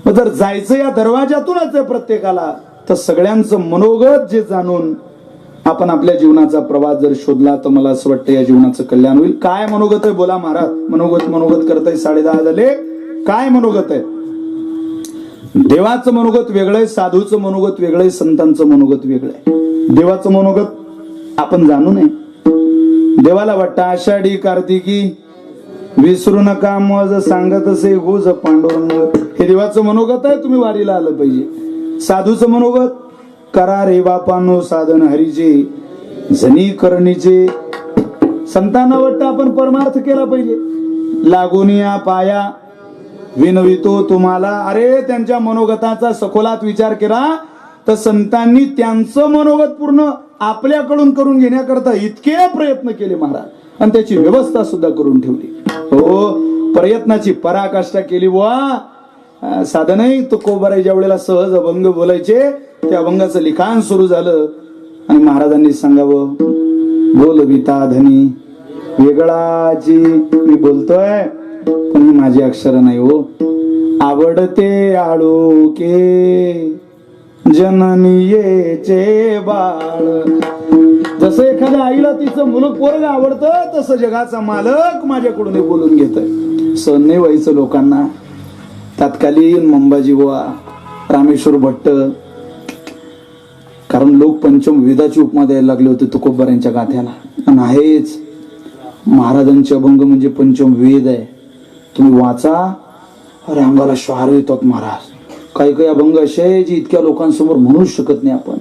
मग जर जायचं या दरवाजातूनच आहे प्रत्येकाला, तर सगळ्यांचं मनोगत जे जाणून आपण आपल्या जीवनाचा प्रवास जर शोधला तर मला असं वाटतं या जीवनाचं कल्याण होईल. काय मनोगत आहे बोला महाराज? मनोगत करताय 10:30 झाले. काय मनोगत आहे? देवाचं मनोगत वेगळंय, साधूचं मनोगत वेगळंय, संतांचं मनोगत वेगळंय. देवाचं मनोगत आपण जाणू नये. देवाला वाटतं आषाढी कार्तिकी विसरू नका मज सांगत असे गुज पांडुरंग. हे देवाचं मनोगत आहे, तुम्ही वारीला आलं पाहिजे. साधूचं मनोगत, करा रे बापांनो साधन हरीचे जनी करणीचे. संतांना वाटतं आपण परमार्थ केला पाहिजे. लागून या पाया विनवितो तुम्हाला. अरे त्यांच्या मनोगताचा सखोलात विचार केला तर संतांनी त्यांचं मनोगत पूर्ण आपल्याकडून करून घेण्याकरता इतके प्रयत्न केले महाराज, आणि त्याची व्यवस्था सुद्धा करून ठेवली. हो, प्रयत्नाची पराकाष्ठा केली बुवा. साधं नाही. तो कोबाराच्या वेळेला सहज अभंग बोलायचे, त्या अभंगाचं लिखाण सुरू झालं आणि महाराजांनी सांगावं, बोलविता धनी वेगळाची. मी बोलतोय पण ही माझी अक्षर नाही हो. आवडते आळोके जननीयेचे बाळ. जसं एखाद्या आईला तिचं मुलं पोरग आवडतं, तसं जगाचा मालक माझ्याकडून बोलून घेतोय. सहन नाही व्हायचं लोकांना. तत्कालीन मंबाजी बुवा, रामेश्वर भट्ट, कारण लोक पंचम वेदाची उपमा द्यायला लागले होते तुकोबार यांच्या गाथ्याला. आणि आहेच, महाराजांचे अभंग म्हणजे पंचम वेद आहे. तुम्ही वाचा, अरे अंगाला श्वार येतात महाराज. काही काही अभंग असे आहे जे इतक्या लोकांसमोर म्हणूच शकत नाही आपण.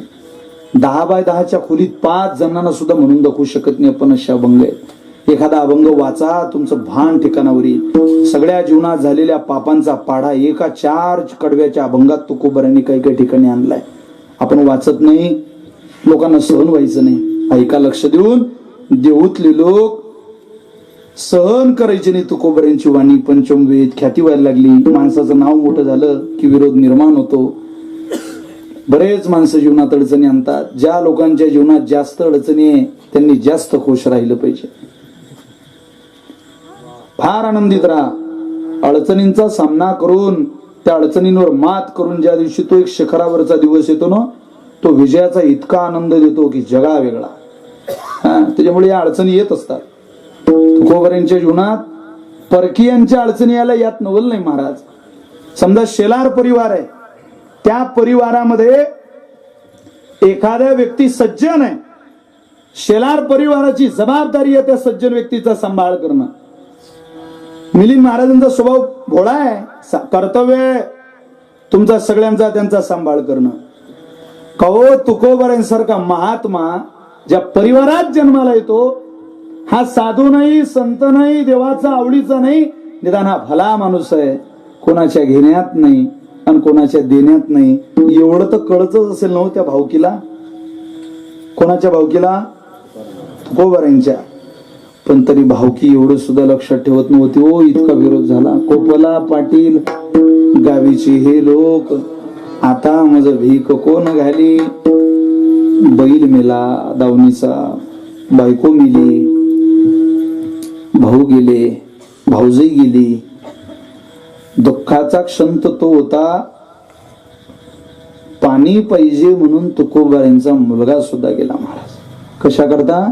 10 बाय 10च्या खोलीत 5 जणांना सुद्धा म्हणून दाखवू शकत नाही आपण, असे अभंग आहेत. एखादा अभंग वाचा, तुमचं भान ठिकाणावर येईल. सगळ्या जीवनात झालेल्या पापांचा पाढा एका 4 कडव्याच्या अभंगात तुकोबारांनी काही काही ठिकाणी आणलाय. आपण वाचत नाही, लोकांना सहन व्हायचं नाही. ऐका लक्ष देऊन. देऊतले लोक सहन करायचे नाही तुकोबारांची वाणी. पंचमवेद ख्याती व्हायला लागली. माणसाचं नाव मोठं झालं की विरोध निर्माण होतो. बरेच माणसं जीवनात अडचणी आणतात. ज्या लोकांच्या जीवनात जास्त अडचणी आहे त्यांनी जास्त खुश राहिलं पाहिजे. फार आनंदित राहा. अडचणींचा सामना करून, त्या अडचणींवर मात करून ज्या दिवशी तो एक शिखरावरचा दिवस येतो ना, तो विजयाचा इतका आनंद देतो की जगा वेगळा. त्याच्यामुळे या अडचणी येत असतात. तुकोबारांच्या जीवनात परकीयांच्या अडचणी यायला यात नवल नाही महाराज. समजा शेलार परिवार आहे, त्या परिवारामध्ये एखाद्या व्यक्ती सज्जन आहे. शेलार परिवाराची जबाबदारी आहे त्या सज्जन व्यक्तीचा सांभाळ करणं. मिलिंद महाराजांचा स्वभाव भोळा आहे. कर्तव्य तुमचा सगळ्यांचा त्यांचा सांभाळ करणं. कहो तुकोबारांसारखा महात्मा ज्या परिवारात जन्माला येतो, हा साधू नाही, संत नाही, देवाचा आवडीचा नाही, निदान हा भला माणूस आहे. कोणाच्या घेण्यात नाही आणि कोणाच्या देण्यात नाही. एवढं तर कळतच असेल ना त्या भावकीला. कोणाच्या भावकीला? तुकोबारांच्या. पण तरी भावकी एवढं सुद्धा लक्षात ठेवत नव्हती. ओ इतका विरोध झाला. कोपला पाटील गावीचे हे लोक, आता माझं भीक कोण घाली. बैल मेला दावणीचा, बायको मिली, भाऊ गेले, भाऊजई गेली. दुःखाचा क्षण तो होता. पाणी पाहिजे म्हणून तुकोबारांचा मुलगा सुद्धा गेला महाराज. कशा करता?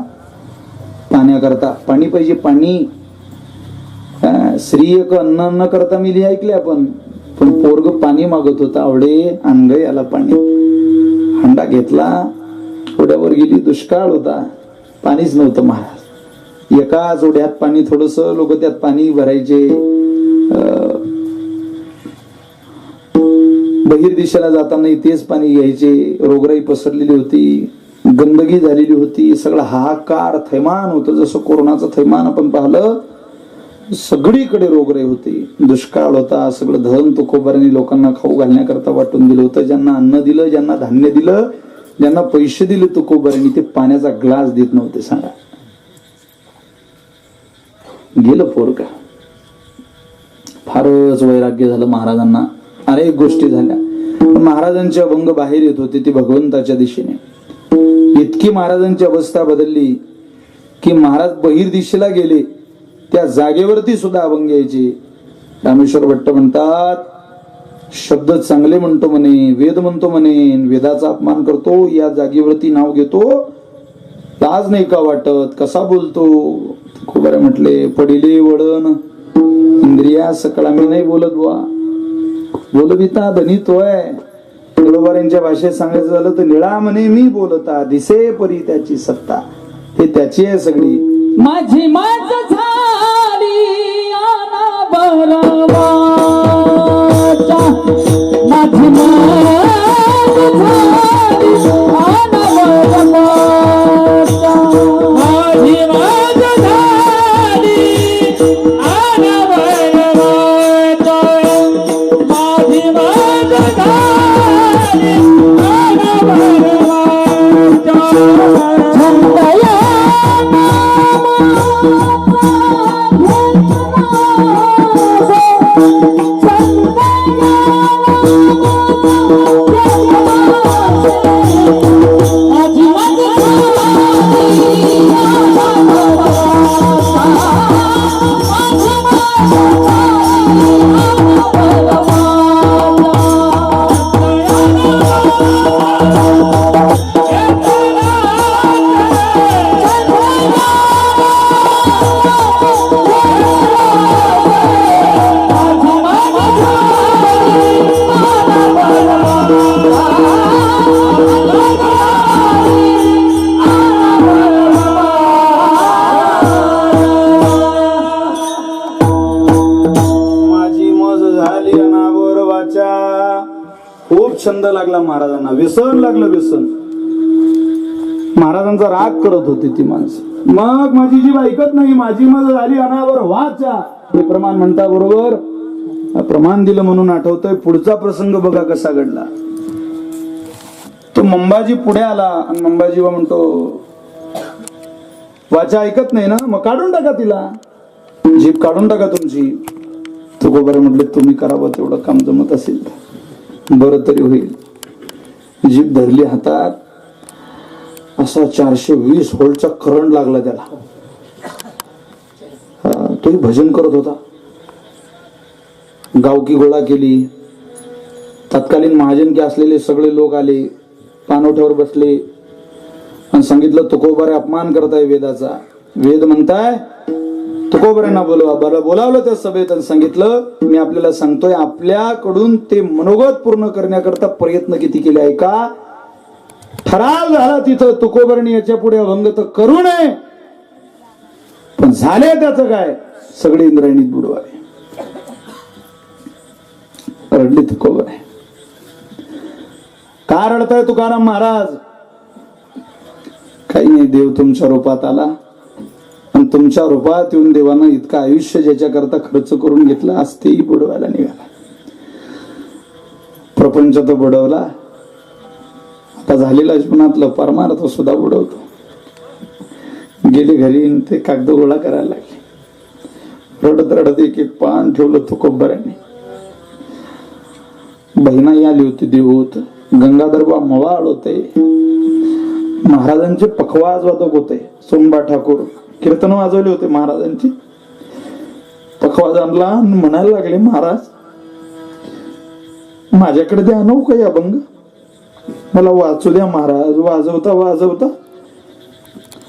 पाण्याकरता. पाणी पाहिजे, पाणी. स्त्री एक अन्न न करता मिली ऐकले आपण. पण पोरग पाणी मागत होता. आवडे अंग याला पाणी. हंडा घेतला, ओढ्यावर गेली. दुष्काळ होता, पाणीच नव्हतं महाराज. एकाच ओढ्यात पाणी, थोडस लोक त्यात पाणी भरायचे. बहिर दिशेला जाताना तेच पाणी घ्यायचे. रोगराई पसरलेली होती, गंदगी झालेली होती, सगळं हाहाकार, थैमान होतं. जसं कोरोनाचं थैमान आपण पाहिलं, सगळीकडे रोगराई होती, दुष्काळ होता. सगळं धन तुकोबारांनी लोकांना खाऊ घालण्याकरता वाटून दिलं होतं. ज्यांना अन्न दिलं, ज्यांना धान्य दिलं, ज्यांना पैसे दिले तुकोबारांनी, ते पाण्याचा ग्लास देत नव्हते. सांगा, गेलं पोरगा. फारच वैराग्य झालं महाराजांना. अनेक गोष्टी झाल्या. महाराजांचे अभंग बाहेर येत होते ते भगवंताच्या दिशेने. इतकी महाराजांची अवस्था बदलली की महाराज बहिर दिशेला गेले, त्या जागेवरती सुद्धा अभंग यायचे. रामेश्वर भट्ट म्हणतात, शब्द चांगले म्हणतो म्हणे, वेद म्हणतो म्हणे, वेदाचा अपमान करतो, या जागेवरती नाव घेतो, लाज नाही का वाटत, कसा बोलतो. खूप बरे म्हटले, पडिले वळण इंद्रिया सकळा. मी नाही बोलत बुवा, बोलविता धनी तोय. तुकोबारांच्या भाषेत सांगायचं झालं तर, निळा म्हणे मी बोलता, दिसे परी त्याची सत्ता. हे त्याची आहे सगळी. माझी माझ झाली आना बरवाचा, माझी माझ झाली आना बरवाचा, माझी माझ झाली आना बरवाचा, माझी माझ झाली आना बरवाचा. झंडया माझी माझ छंद लागला महाराजांना, व्यसन लागलं व्यसन. महाराजांचा राग करत होती ती माणसं. मग माझी जीभ ऐकत नाही, माझी मज झाली अनावर वाचा, हे प्रमाण म्हणता बरोबर. प्रमाण दिलं म्हणून आठवतंय. पुढचा प्रसंग बघा कसा घडला. तो मंबाजी पुढे आला आणि मंबाजी म्हणतो, वाचा ऐकत नाही ना, मग काढून टाका तिला, जीभ काढून टाका तुमची. तुकोबारे म्हटले, तुम्ही करावं तेवढं काम जमत असेल बरं तरी होईल. जीभ धरली हातात, असा 420 व्होल्टचा करंट लागला त्याला. तोही भजन करत होता. गावकी गोळा केली. तत्कालीन महाजनकी असलेले सगळे लोक आले, पाणवठ्यावर बसले आणि सांगितलं, तुकोबारे अपमान करताय वेदाचा. वेद म्हणताय तुकोबाऱ्यांना बोलवा. बरं बोलावलं त्या सभेत आणि सांगितलं, मी आपल्याला सांगतोय, आपल्याकडून ते मनोगत पूर्ण करण्याकरता प्रयत्न किती केले आहे का. ठराव झाला तिथं, तुकोबारांनी याच्या पुढे अभंग तर करू नये, पण झाले त्याचं काय, सगळे इंद्रायणीत बुडवावे. रडली तुकोबारे. का रडताय तुकाराम महाराज. काही नाही, देव तुमच्या रूपात आला आणि तुमच्या रूपात येऊन देवानं इतकं आयुष्य ज्याच्याकरता खर्च करून घेतला, आज तेही बुडवायला निघाला. प्रपंच तर बुडवला, आता झालेला जीवनातलं परमार्थ सुद्धा बुडवतो. गेले घरी ते कागद गोळा करायला लागले. रडत रडत एक एक पान ठेवलं तुकोबाऱ्यांनी. बहिणाई आली होती, देवूत गंगाधर बा मवाळ होते, महाराजांचे पखवाज वादक होते. सोमबा ठाकूर कीर्तन वाजवले होते महाराजांची. पखवाज आणला आणि म्हणायला लागले, महाराज माझ्याकडे द्या आणू काही अभंग, मला वाचू द्या महाराज. वाजवता वाजवता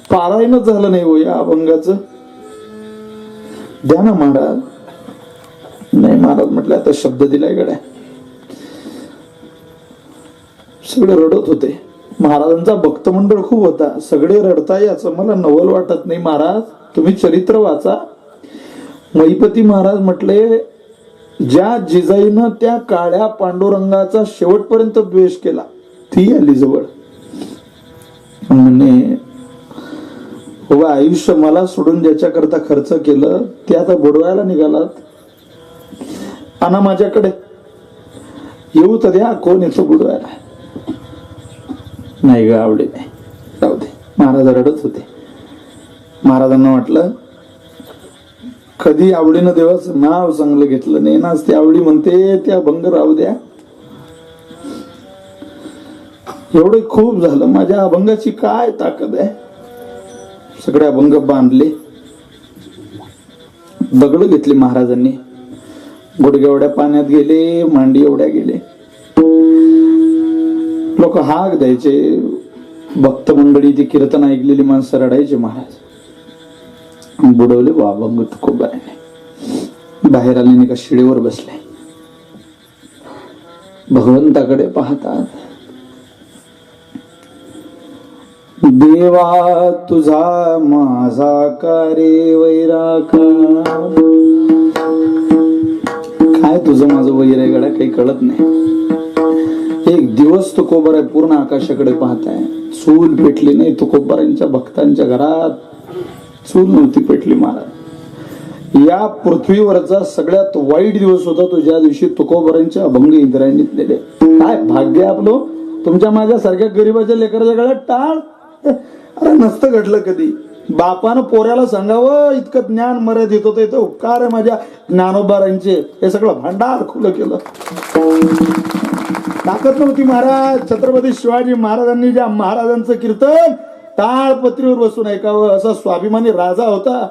पारायणच झालं नाही हो या अभंगाचं, द्या ना महाराज. नाही महाराज म्हटलं, आता शब्द दिलाय गड्या. सगळे रडत होते. महाराजांचा भक्त मंडळ खूप होता. सगळे रडताय याचं मला नवल वाटत नाही महाराज, तुम्ही चरित्र वाचा. महिपती महाराज म्हटले, ज्या जिजाईनं त्या काळ्या पांडुरंगाचा शेवटपर्यंत द्वेष केला, ती आली जवळ. म्हणे, हो आयुष्य मला सोडून ज्याच्याकरता खर्च केलं, ते आता बुडवायला निघालात. आणा माझ्याकडे, येऊ तर द्या, कोण येतो बुडवायला. नाही ग आवडे, नाही जाऊ दे. महाराज रडत होते. महाराजांना वाटलं, कधी आवडीनं देवाचं नाव चांगलं घेतलं नाही ना, ती आवडी म्हणते त्या अभंग राहू द्या. एवढे खूप झालं, माझ्या अभंगाची काय ताकद आहे. सगळे अभंग बांधले, दगड घेतले महाराजांनी, गुडघ्या एवढ्या पाण्यात गेले, मांडी एवढ्या गेले. लोक हाक द्यायचे, भक्त मंडळी ती कीर्तन ऐकलेली माणसं रडायचे. महाराज बुडवले अभंग तुकोबाऱ्याने. बाहेर आले नाही का, शिडीवर बसले, भगवंताकडे पाहतात. देवा तुझा माझा कारे वैराका. काय तुझं माझं वैर आहे गड्या, काही कळत नाही. एक दिवस तुकोबाराय पूर्ण आकाशाकडे पाहताय. चूल पेटली नाही तुकोबारांच्या भक्तांच्या घरात, चूल नव्हती पेटली महाराज. या पृथ्वीवरचा सगळ्यात वाईट दिवस होता तो, ज्या दिवशी तुकोबारांचे अभंग इंद्रायणीत नेले. काय भाग्य आपलं, तुमच्या माझ्या सारख्या गरीबाच्या लेकराच्या गळ्यात टाळ. अरे नसतं घडलं कधी. बापानं पोऱ्याला सांगावं, इतकं ज्ञान मर्याद येत होतं, उपकार आहे माझ्या ज्ञानोबारांचे, हे सगळं भांडार खुलं केलं. ताकद नव्हती महाराज. छत्रपती शिवाजी महाराजांनी ज्या महाराजांचं कीर्तन ताळपत्रीवर बसून ऐकावं, असा स्वाभिमानी राजा होता.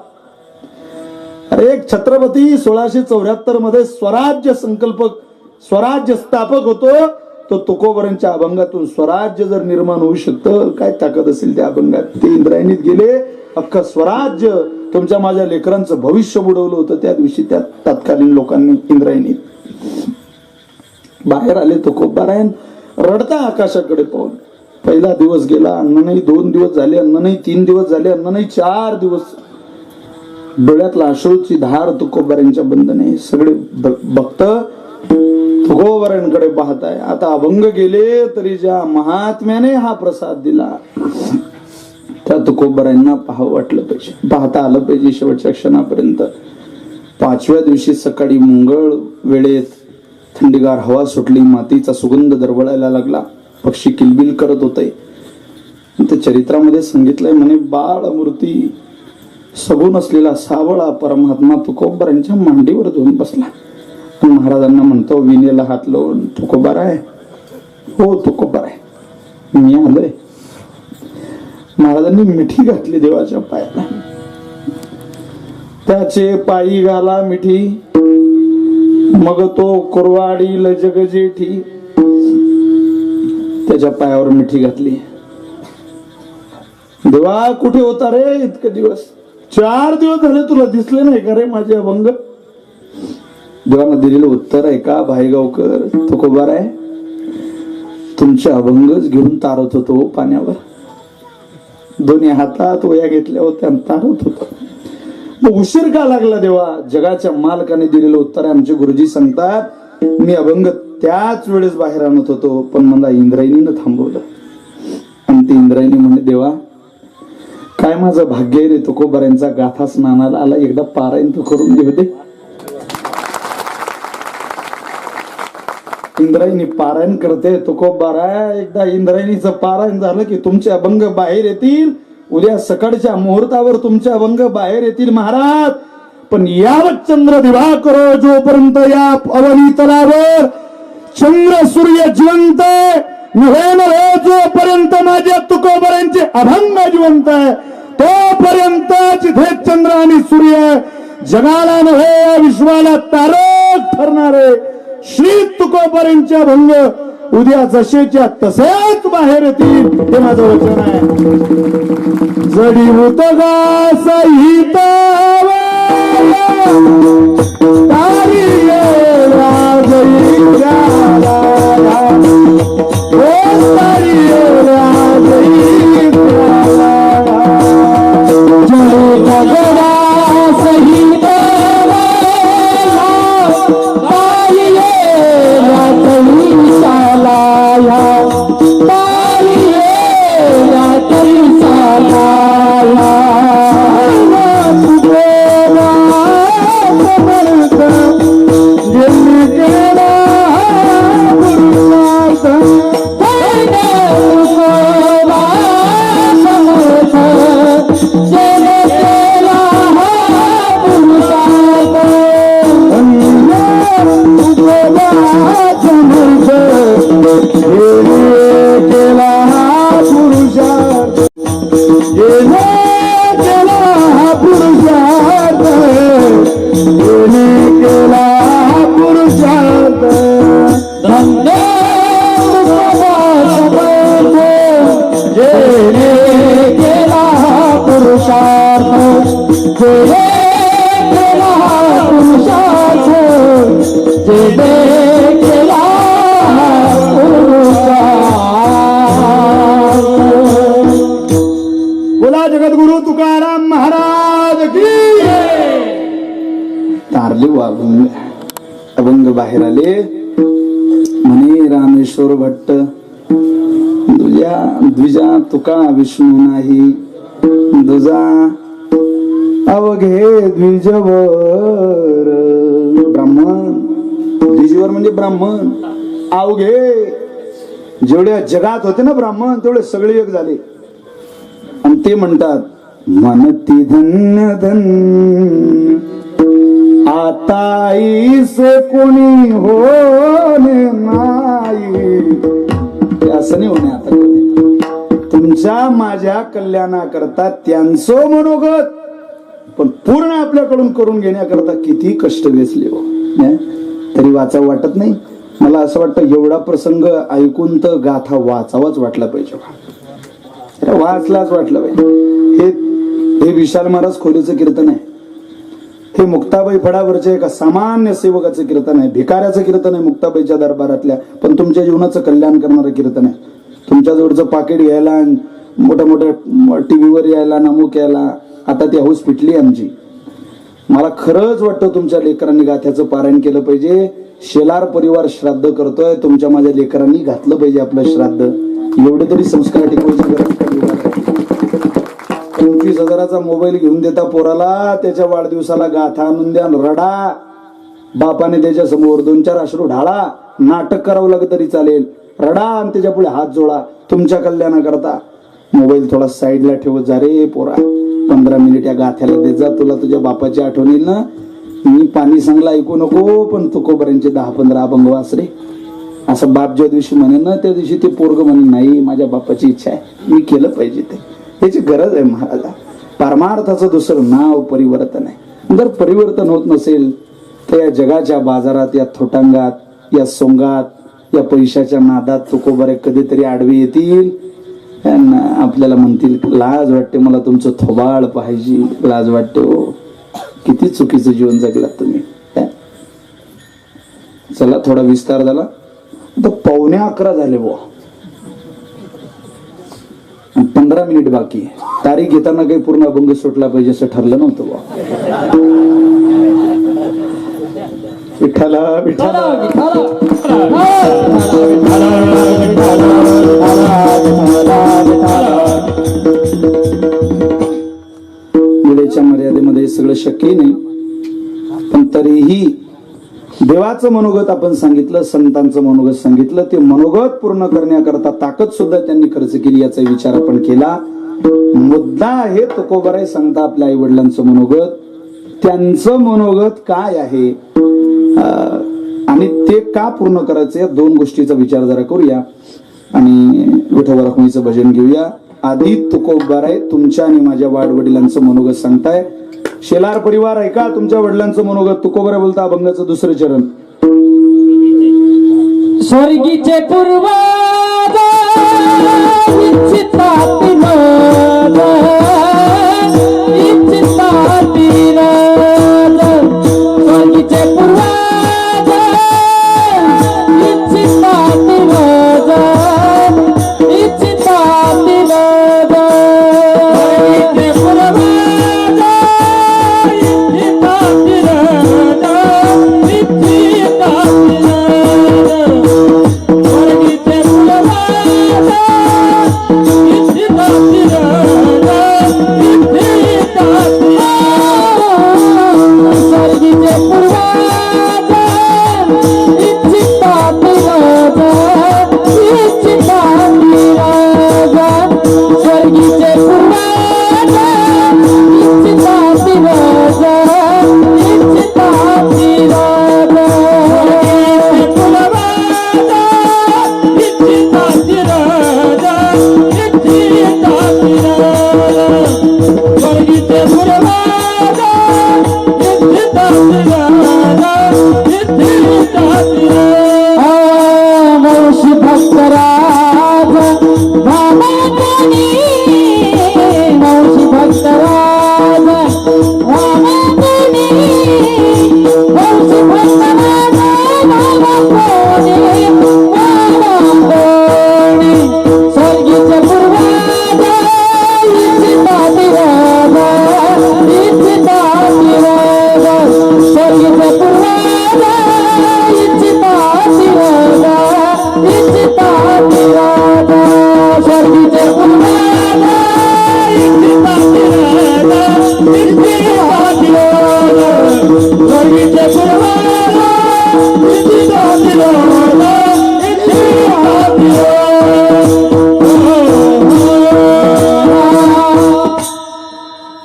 एक छत्रपती 1674 मध्ये स्वराज्य संकल्पक, स्वराज्य स्थापक होतो. तो तुकोबारांच्या अभंगातून स्वराज्य जर निर्माण होऊ शकतं, काय ताकद असेल त्या अभंगात. ते इंद्रायणीत गेले, अख्खं स्वराज्य, तुमच्या माझ्या लेकरांचं भविष्य बुडवलं होतं त्या दिवशी त्या तत्कालीन लोकांनी इंद्रायणीत. बाहेर आले तुकोबारायण, रडता आकाशाकडे पाहून. पहिला दिवस गेला, अन्न नाही. 2 दिवस झाले अन्न नाही. 3 दिवस झाले अन्न नाही. 4 दिवस डोळ्यातला अश्रूची धार तुकोबारांच्या बंद नाही. सगळे भक्त तुकोबारांकडे पाहताय. आता अभंग गेले तरी ज्या महात्म्याने हा प्रसाद दिला त्या तुकोबारांना पाहावं वाटलं पाहिजे, पाहता आलं पाहिजे शेवटच्या क्षणापर्यंत. 5व्या दिवशी सकाळी मंगळ वेळेत थंडीगार हवा सुटली, मातीचा सुगंध दरवळायला लागला, पक्षी किलबिल करत होते. ते चरित्रामध्ये सांगितलंय म्हणे, बाळ मूर्ती सगुण असलेला सावळा परमात्मा तुकोबारांच्या मांडीवर जाऊन बसला. महाराजांना म्हणतो विनेला हात लावून, तुकोबार आहे? हो तुकोबार आहे, मी आलोय. महाराजांनी मिठी घातली देवाच्या पायाला. त्याचे पायी घाला मिठी, मग तो कुरवाडी लजग जेठी. त्याच्या पायावर मिठी घातली. देवा कुठे होता रे इतके दिवस? 4 दिवस झाले तुला दिसले नाही का रे माझे अभंग? देवानं दिलेलं उत्तर आहे का भाईगावकर, तुकोबार आहे? तुमचे अभंगच घेऊन तारत होतो पाण्यावर, दोन्ही हातात वया घेतल्या होत्या तारत होतो. मग उशीर का लागला देवा? जगाच्या मालकाने दिलेलं उत्तर आहे. आमचे गुरुजी सांगतात, मी अभंग त्याच वेळेस बाहेर आणत होतो, पण मला इंद्रायणीनं थांबवलं. आणि ती इंद्रायणी म्हणे, देवा काय माझं भाग्य आहे रे, तुकोबारांचा गाथा स्नानाला आला, एकदा पारायण तू करून घेऊ दे. इंद्रायणी पारायण करते, तुकोबारा एकदा इंद्रायणीचं पारायण झालं की तुमचे अभंग बाहेर येतील. उद्या सकाळच्या मुहूर्तावर तुमचे अभंग बाहेर येतील महाराज. पण यावत चंद्र दिवाकर, जोपर्यंत या अवनी तलावर चंद्र सूर्य जिवंत नव्हे नव्हे, जोपर्यंत माझ्या तुकोबारांचे अभंग जिवंत आहे, तोपर्यंत जिथे चंद्र आणि सूर्य जगाला नव्हे या विश्वाला तारक ठरणारे श्री तुकोबारांचे अभंग उद्या जसेच्या तसेच बाहेर येतील, हे माझं वचन आहे. जडी उतगा सहित बोला जगद्गुरु तुकाराम महाराज की. तारले वागून अभंग बाहेर आले. म्हणे रामेश्वर भट्ट, द्विजा तुका विष्णू नाही, दुजा अवघे द्विजवर. ब्राह्मण, द्विजवर म्हणजे ब्राह्मण, अवघे जेवढ्या जगात होते ना ब्राह्मण तेवढे सगळे एक झाले. आणि ते म्हणतात, मनती धन्य धन्य आता इसे कोणी होणे नाही. असं नाही होणे आता कधी. तुमच्या माझ्या कल्याणाकरता त्यांचं मनोगत पण पूर्ण आपल्याकडून करून घेण्याकरता किती कष्ट घेतले हो, तरी वाचावं वाटत नाही. मला असं वाटतं एवढा प्रसंग ऐकून तर गाथा वाचावाच वाटला पाहिजे, वाचलाच वाटलं पाहिजे. हे विशाल महाराज खोलीचं कीर्तन आहे. हे मुक्ताबाई फडावरचे एका सामान्य सेवकाचं कीर्तन आहे, भिकाऱ्याचं कीर्तन आहे मुक्ताबाईच्या दरबारातल्या, पण तुमच्या जीवनाचं कल्याण करणारं कीर्तन आहे. तुमच्या जवळचं पाकिट घ्यायला, मोठ्या मोठ्या टीव्हीवर यायला, नमुक यायला, आता ती हौस पिटली आमची. मला खरंच वाटतं तुमच्या लेकरांनी गाथ्याचं पारायण केलं पाहिजे. शेलार परिवार श्राद्ध करतोय, तुमच्या माझ्या लेकरांनी घातलं पाहिजे आपलं श्राद्ध. एवढे तरी संस्कार टिकवायची गरज पडली. 25,000चा मोबाईल घेऊन देता पोराला, त्याच्या वाढदिवसाला गाथा आणून द्या, रडा, बापाने त्याच्या समोर 2-4 अश्रू ढाळा, नाटक करावं लागत तरी चालेल, रडा आणि त्याच्या पुढे हात जोडा तुमच्या कल्याणाकरता. मोबाईल थोडा साईडला ठेवत जा रे पोरा, 15 मिनिट या गाथ्याला देत जा, तुला तुझ्या बापाची आठवण येईल ना. मी पाणी सांगला ऐकू नको, पण तुकोबारांचे 10-15 अभंग वाच रे. असं बाप ज्या दिवशी म्हणेन ना, त्या दिवशी ते पोरग म्हणे नाही माझ्या बापाची इच्छा आहे, मी केलं पाहिजे ते. त्याची गरज आहे महाराजा. परमार्थाचं दुसरं नाव परिवर्तन आहे. जर परिवर्तन होत नसेल तर या जगाच्या बाजारात, या थोटांगात, या सोंगात, या पैशाच्या नादात तुकोबारे कधीतरी आडवे येतील. आपल्याला म्हणतील लाज वाटते मला तुमचं थोबाळ पाहिजे, लाज वाटते. हो, किती चुकीचं जीवन जगलात तुम्ही. चला थोडा विस्तार झाला, तर 11:15 झाले बुवा, 15 मिनिट बाकी आहे. तारीख घेताना काही पूर्ण अभंग सुटला पाहिजे असं ठरलं नव्हतं बुवा. विठ्ठला विठ्ठला वेळेच्या मर्यादेमध्ये सगळं शक्य नाही, पण तरीही देवाचं मनोगत आपण सांगितलं, संतांचं मनोगत सांगितलं. ते मनोगत पूर्ण करण्याकरता ताकद सुद्धा त्यांनी खर्च केली, याचा विचार आपण केला. मुद्दा आहे तुकोबाराय सांगता आपल्या आई वडिलांचं मनोगत, त्यांचं मनोगत काय आहे आणि ते का पूर्ण करायचं, या 2 गोष्टीचा विचार जरा करूया आणि विठोबा रखुमाईचं भजन घेऊया. आधी तुकोबाराय तुमच्या आणि माझ्या वाडवडिलांचं मनोगत सांगताय. शेलार परिवार आहे का तुमच्या वडिलांचं मनोगत. तुकोबाराय बोलता अभंगाचं 2रं चरण. स्वर्गीचे पूर्वज इच्छिताती नाद, इच्छिताती नाद, स्वर्गीचे पूर्वज इच्छिताती नाद, इच्छिताती नाद, स्वर्गीचे पूर्वज इच्छिताती नाद, इच्छिताती नाद, स्वर्गीचे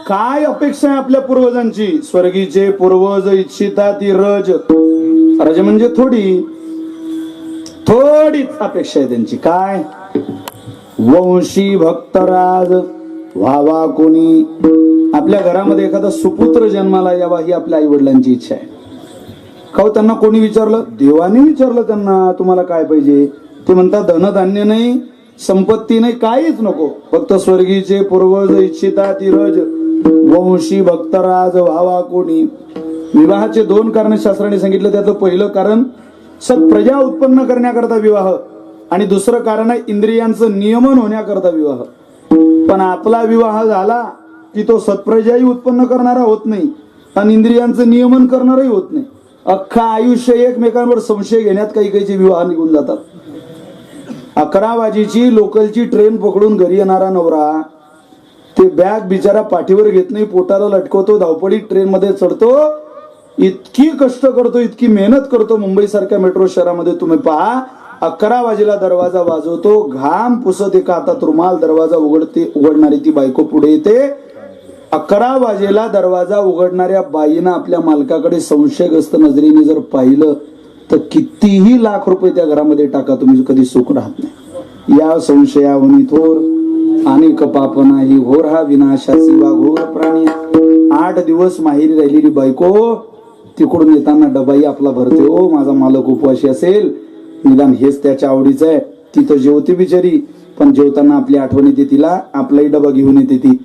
काय अपेक्षा आहे आपल्या पूर्वजांची. स्वर्गीचे पूर्वज इच्छिता ती रज, रज म्हणजे थोडीच अपेक्षा आहे त्यांची. काय वंशी भक्तराज व्हावा कोणी, आपल्या घरामध्ये एखादा सुपुत्र जन्माला यावा ही आपल्या आई वडिलांची इच्छा आहे. का त्यांना कोणी विचारलं, देवाने विचारलं त्यांना तुम्हाला काय पाहिजे, ते म्हणतात धनधान्य नाही, संपत्ती नाही, काहीच नको, फक्त स्वर्गीचे पूर्वज इच्छिता ती रज वंशी भक्तराज व्हावा कोणी. विवाहाचे 2 कारण शास्त्राने सांगितलं. त्यातलं पहिलं कारण सत्प्रजा उत्पन्न करण्याकरता विवाह, आणि दुसरं कारण आहे इंद्रियांचं नियमन होण्याकरता विवाह. पण आपला विवाह झाला की तो सत्प्रजाही उत्पन्न करणारा होत नाही आणि इंद्रियांचं नियमन करणारही होत नाही. अख्खा आयुष्य एकमेकांवर संशय घेण्यात काही काहीचे विवाह निघून जातात. 11 वाजेची लोकलची ट्रेन पकडून घरी येणारा नवरा ते बॅग बिचारा पाठीवर घेत नाही, पोटाला लटकवतो, धावपळीत ट्रेन मध्ये चढतो, इतकी कष्ट करतो, इतकी मेहनत करतो. मुंबई सारख्या मेट्रो शहरामध्ये तुम्ही पहा, 11 वाजेला दरवाजा वाजवतो, घाम पुसत एका हातात रुमाल, दरवाजा उघडणारी ती बायको पुढे येते. 11 वाजेला दरवाजा उघडणाऱ्या बाईनं आपल्या मालकाकडे संशयग्रस्त नजरेने जर पाहिलं तर कितीही लाख रुपये त्या घरामध्ये टाका, तुम्ही कधी सुख राहत नाही. या संशयावनी थोर अनेक पाप नाही, घोर हा विनाशाची वा घोर प्राणी. 8 दिवस माहेरी राहिलेली बायको तिकडून येताना डबाई आपला भरते. हो, माझा मालक उपवाशी असेल, निदान हेच त्याच्या आवडीचं आहे. तिथं जेवते बिचारी, पण जेवताना आपली आठवण येते तिला, आपलाही डबा घेऊन येते ती.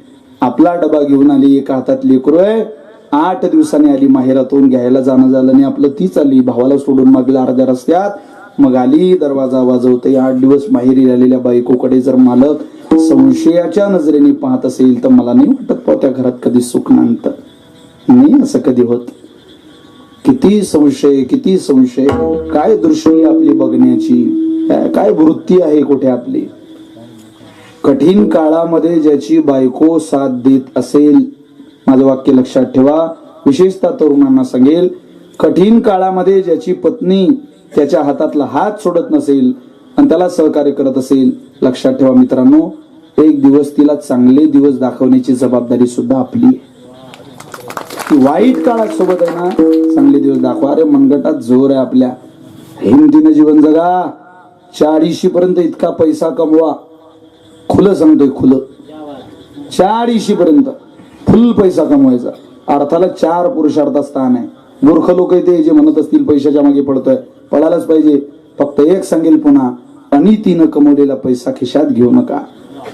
आपला डबा घेऊन आली, एका हातात लेकरू आहे. 8 दिवसांनी आली माहेरातून, घ्यायला जाणं झालं नाही आपलं, तीच आली भावाला सोडून मागल्या अर्ध्या रस्त्यात. मग आली, दरवाजा वाजवते. 8 दिवस माहेरी राहिलेल्या बायकोकडे जर मालक संशयाच्या नजरेने पाहत असेल तर मला नाही वाटत त्या घरात कधी सुख नांदतं. नाही असं कधी होत. किती संशय, किती संशय. काय दृष्टी आपली बघण्याची, काय वृत्ती आहे कुठे आपली. कठीण काळामध्ये ज्याची बायको साथ देत असेल, माझं वाक्य लक्षात ठेवा, विशेषतः तरुणांना सांगेल, कठीण काळामध्ये ज्याची पत्नी त्याच्या हातातला हात सोडत नसेल आणि त्याला सहकार्य करत असेल, लक्षात ठेवा मित्रांनो, एक दिवस तिला चांगले दिवस दाखवण्याची जबाबदारी सुद्धा आपली आहे. वाईट काळात सोबत आहे ना, चांगले दिवस दाखवा. अरे मनगटात जोर आहे आपल्या, हिमतीनं जीवन जगा, 40 पर्यंत इतका पैसा कमवा. खुलं सांगतोय, खुलं 40 पर्यंत फुल पैसा कमवायचा. अर्थाला 4 पुरुषार्थ स्थान आहे. मूर्ख लोक ते जे म्हणत असतील पैशाच्या मागे पडतोय, पडायलाच पाहिजे. फक्त एक सांगेल पुन्हा, अनितीनं कमवलेला पैसा खिशात घेऊ नका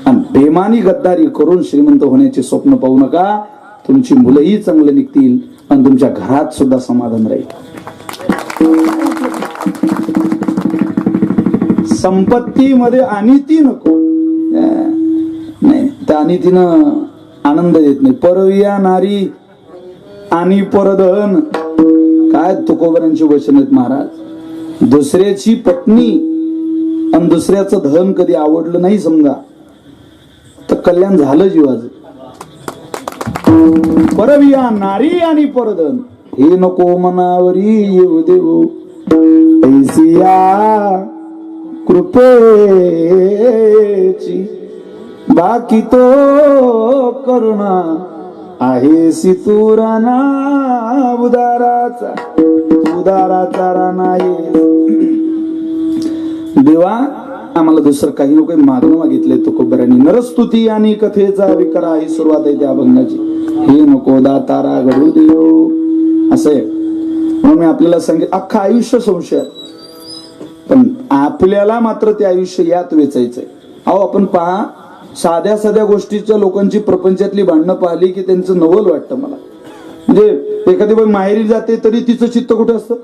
आणि बेमानी गद्दारी करून श्रीमंत होण्याचे स्वप्न पाहू नका. तुमची मुलंही चांगले निघतील आणि तुमच्या घरात सुद्धा समाधान राहील. संपत्तीमध्ये अनिती नको. नाही, त्या अनितीनं आनंद देत नाही. परविया नारी आणि परधन, काय तुकोबरांची वचन आहेत महाराज. दुसऱ्याची पत्नी आणि दुसऱ्याचं धन कधी आवडलं नाही समजा तर कल्याण झालं जीवाचं. परविया नारी आणि परधन हे नको मनावरी येऊ देऊ, ऐसिया कृपेची बाकी तो करुणा आहे सितुराना उदाराचा, उदाराचा राणा आहे. देवा आम्हाला दुसरं काही नको, मागणं मागितलंय तुकोबरांनी. नरस्तुती आणि कथेचा विकरा ही सुरुवात आहे त्या अभंगाची. हे नको दातारा घडू देऊ, असं आहे. म्हणून मी आपल्याला सांगेन, अख्खं आयुष्य संशय, पण आपल्याला मात्र ते आयुष्य यात वेचायचंय. अहो आपण पहा, साध्या साध्या गोष्टीच्या लोकांची प्रपंचातली भांडणं पाहिली की त्यांचं नवल वाटतं मला. म्हणजे एखादी बाई माहेरी जाते तरी तिचं चित्त कुठे असतं,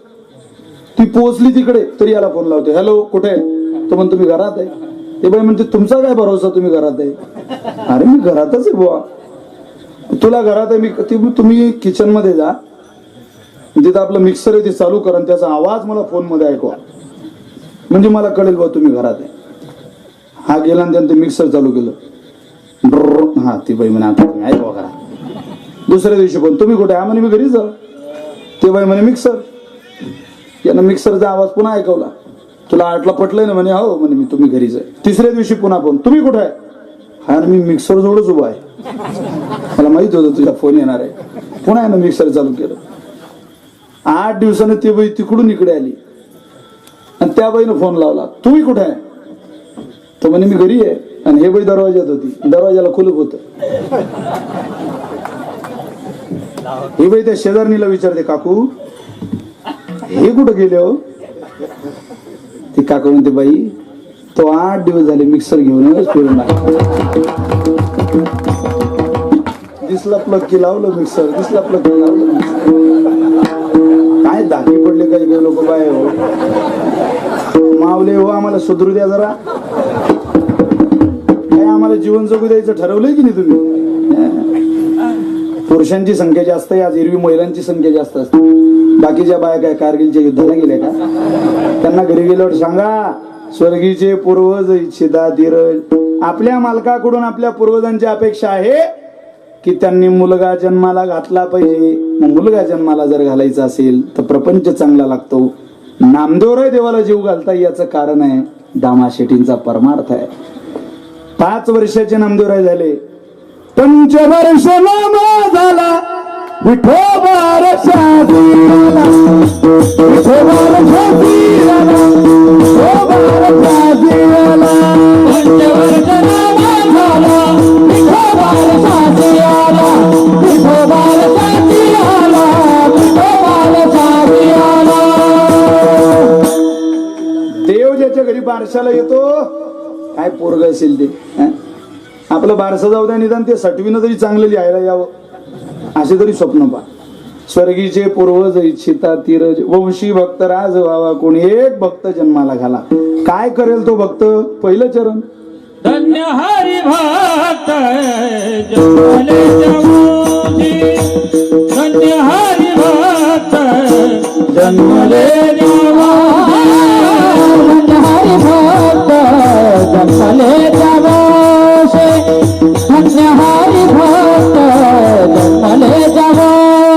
ती पोहोचली तिकडे तरी याला फोन लावते, हॅलो कुठे आहे, तो म्हणतो मी घरात आहे. ते बाई म्हणते तुमचा काय भरोसा तुम्ही घरात आहे. अरे मी घरातच आहे बुवा, तुला घरात आहे. तुम्ही किचन मध्ये जा, तिथं आपलं मिक्सर आहे ते चालू करा, त्याचा आवाज मला फोन मध्ये ऐकवा, म्हणजे मला कळेल बुवा तुम्ही घरात आहे. हा गेला आणि त्यानं ते मिक्सर चालू केलं, हा ती बाई म्हणे आता तुम्ही ऐकवा घरात. दुसऱ्या दिवशी पण तुम्ही कुठे आहे, म्हणे मी घरी जा. ते बाई म्हणे मिक्सर, यानं मिक्सरचा आवाज पुन्हा ऐकवला, तुला आटला पटलंय ना, म्हणे हो, म्हणे मी तुम्ही घरीच आहे. तिसऱ्या दिवशी पुन्हा फोन, तुम्ही कुठे आहे, हा मी मिक्सर जवळच उभा आहे, मला माहित होतं तुझा फोन येणार आहे. पुन्हा यानं मिक्सर चालू केलं. 8 दिवसानं ती बाई तिकडून इकडे आली आणि त्या बाईनं फोन लावला, तुम्ही कुठे आहे, तो म्हणे मी घरी आहे. आणि हे बाई दरवाज्यात होती, दरवाजाला कुलूप होतं. ही बाई त्या शेजारणीला विचारते, काकू हे कुठं गेले हो. ती काकू म्हणते, बाई तो 8 दिवस झाले मिक्सर घेऊन फिरून दिसला प्लग की लावलं मिक्सर, दिसला प्लग की लावलं. काय धाकी पडले काही काही लोक बाय हो, मावले हो, आम्हाला सुधरू द्या जरा. काय आम्हाला जीवन जगू द्यायचं ठरवलंय की नाही तुम्ही. पुरुषांची संख्या जास्त आहे, आज एरवी महिलांची संख्या जास्त असते. बाकीच्या बाया काय कारगिलच्या युद्धाला गेल्या का? त्यांना घरी गेल्यावर सांगा, स्वर्गीचे पूर्वज इच्छिता धीरज. आपल्या मालकाकडून आपल्या पूर्वजांची अपेक्षा आहे की त्यांनी मुलगा जन्माला घातला पाहिजे. मग मुलगा जन्माला जर घालायचा असेल तर प्रपंच चांगला लागतो. नामदेवराय देवाला जीव घालता याचं कारण आहे दामा शेट्टींचा परमार्थ आहे. 5 वर्षाचे नामदेवराय झाले, पंचवर्ष नाम झाला विठोबा रशादीला, विठोबा रशादीला, विठोबा रशादीला. पंचवर्ष नाम झाला विठोबा रशादीला, विठोबा रशादीला, विठोबा रशादीला. देव ज्याच्या घरी बारशाला येतो, काय पोरग असेल ते, आपलं बारसं जाऊ द्या, निदान ते सटवीनं तरी चांगलं लिहायला यावं असे तरी स्वप्न पहा. स्वर्गीचे पूर्वज इच्छिता तीरज, वंशी भक्त राज व्हावा कोणी, एक भक्त जन्माला घाला. काय करेल तो भक्त? पहिलं चरण, धन्य हरी भक्त जन्मले देवासी, धन्य हरी भक्त जन्मले देवासी, धन्य हरी भक्त जन्मले देवासी, धन्य हरी भक्त जन्मले देवासी.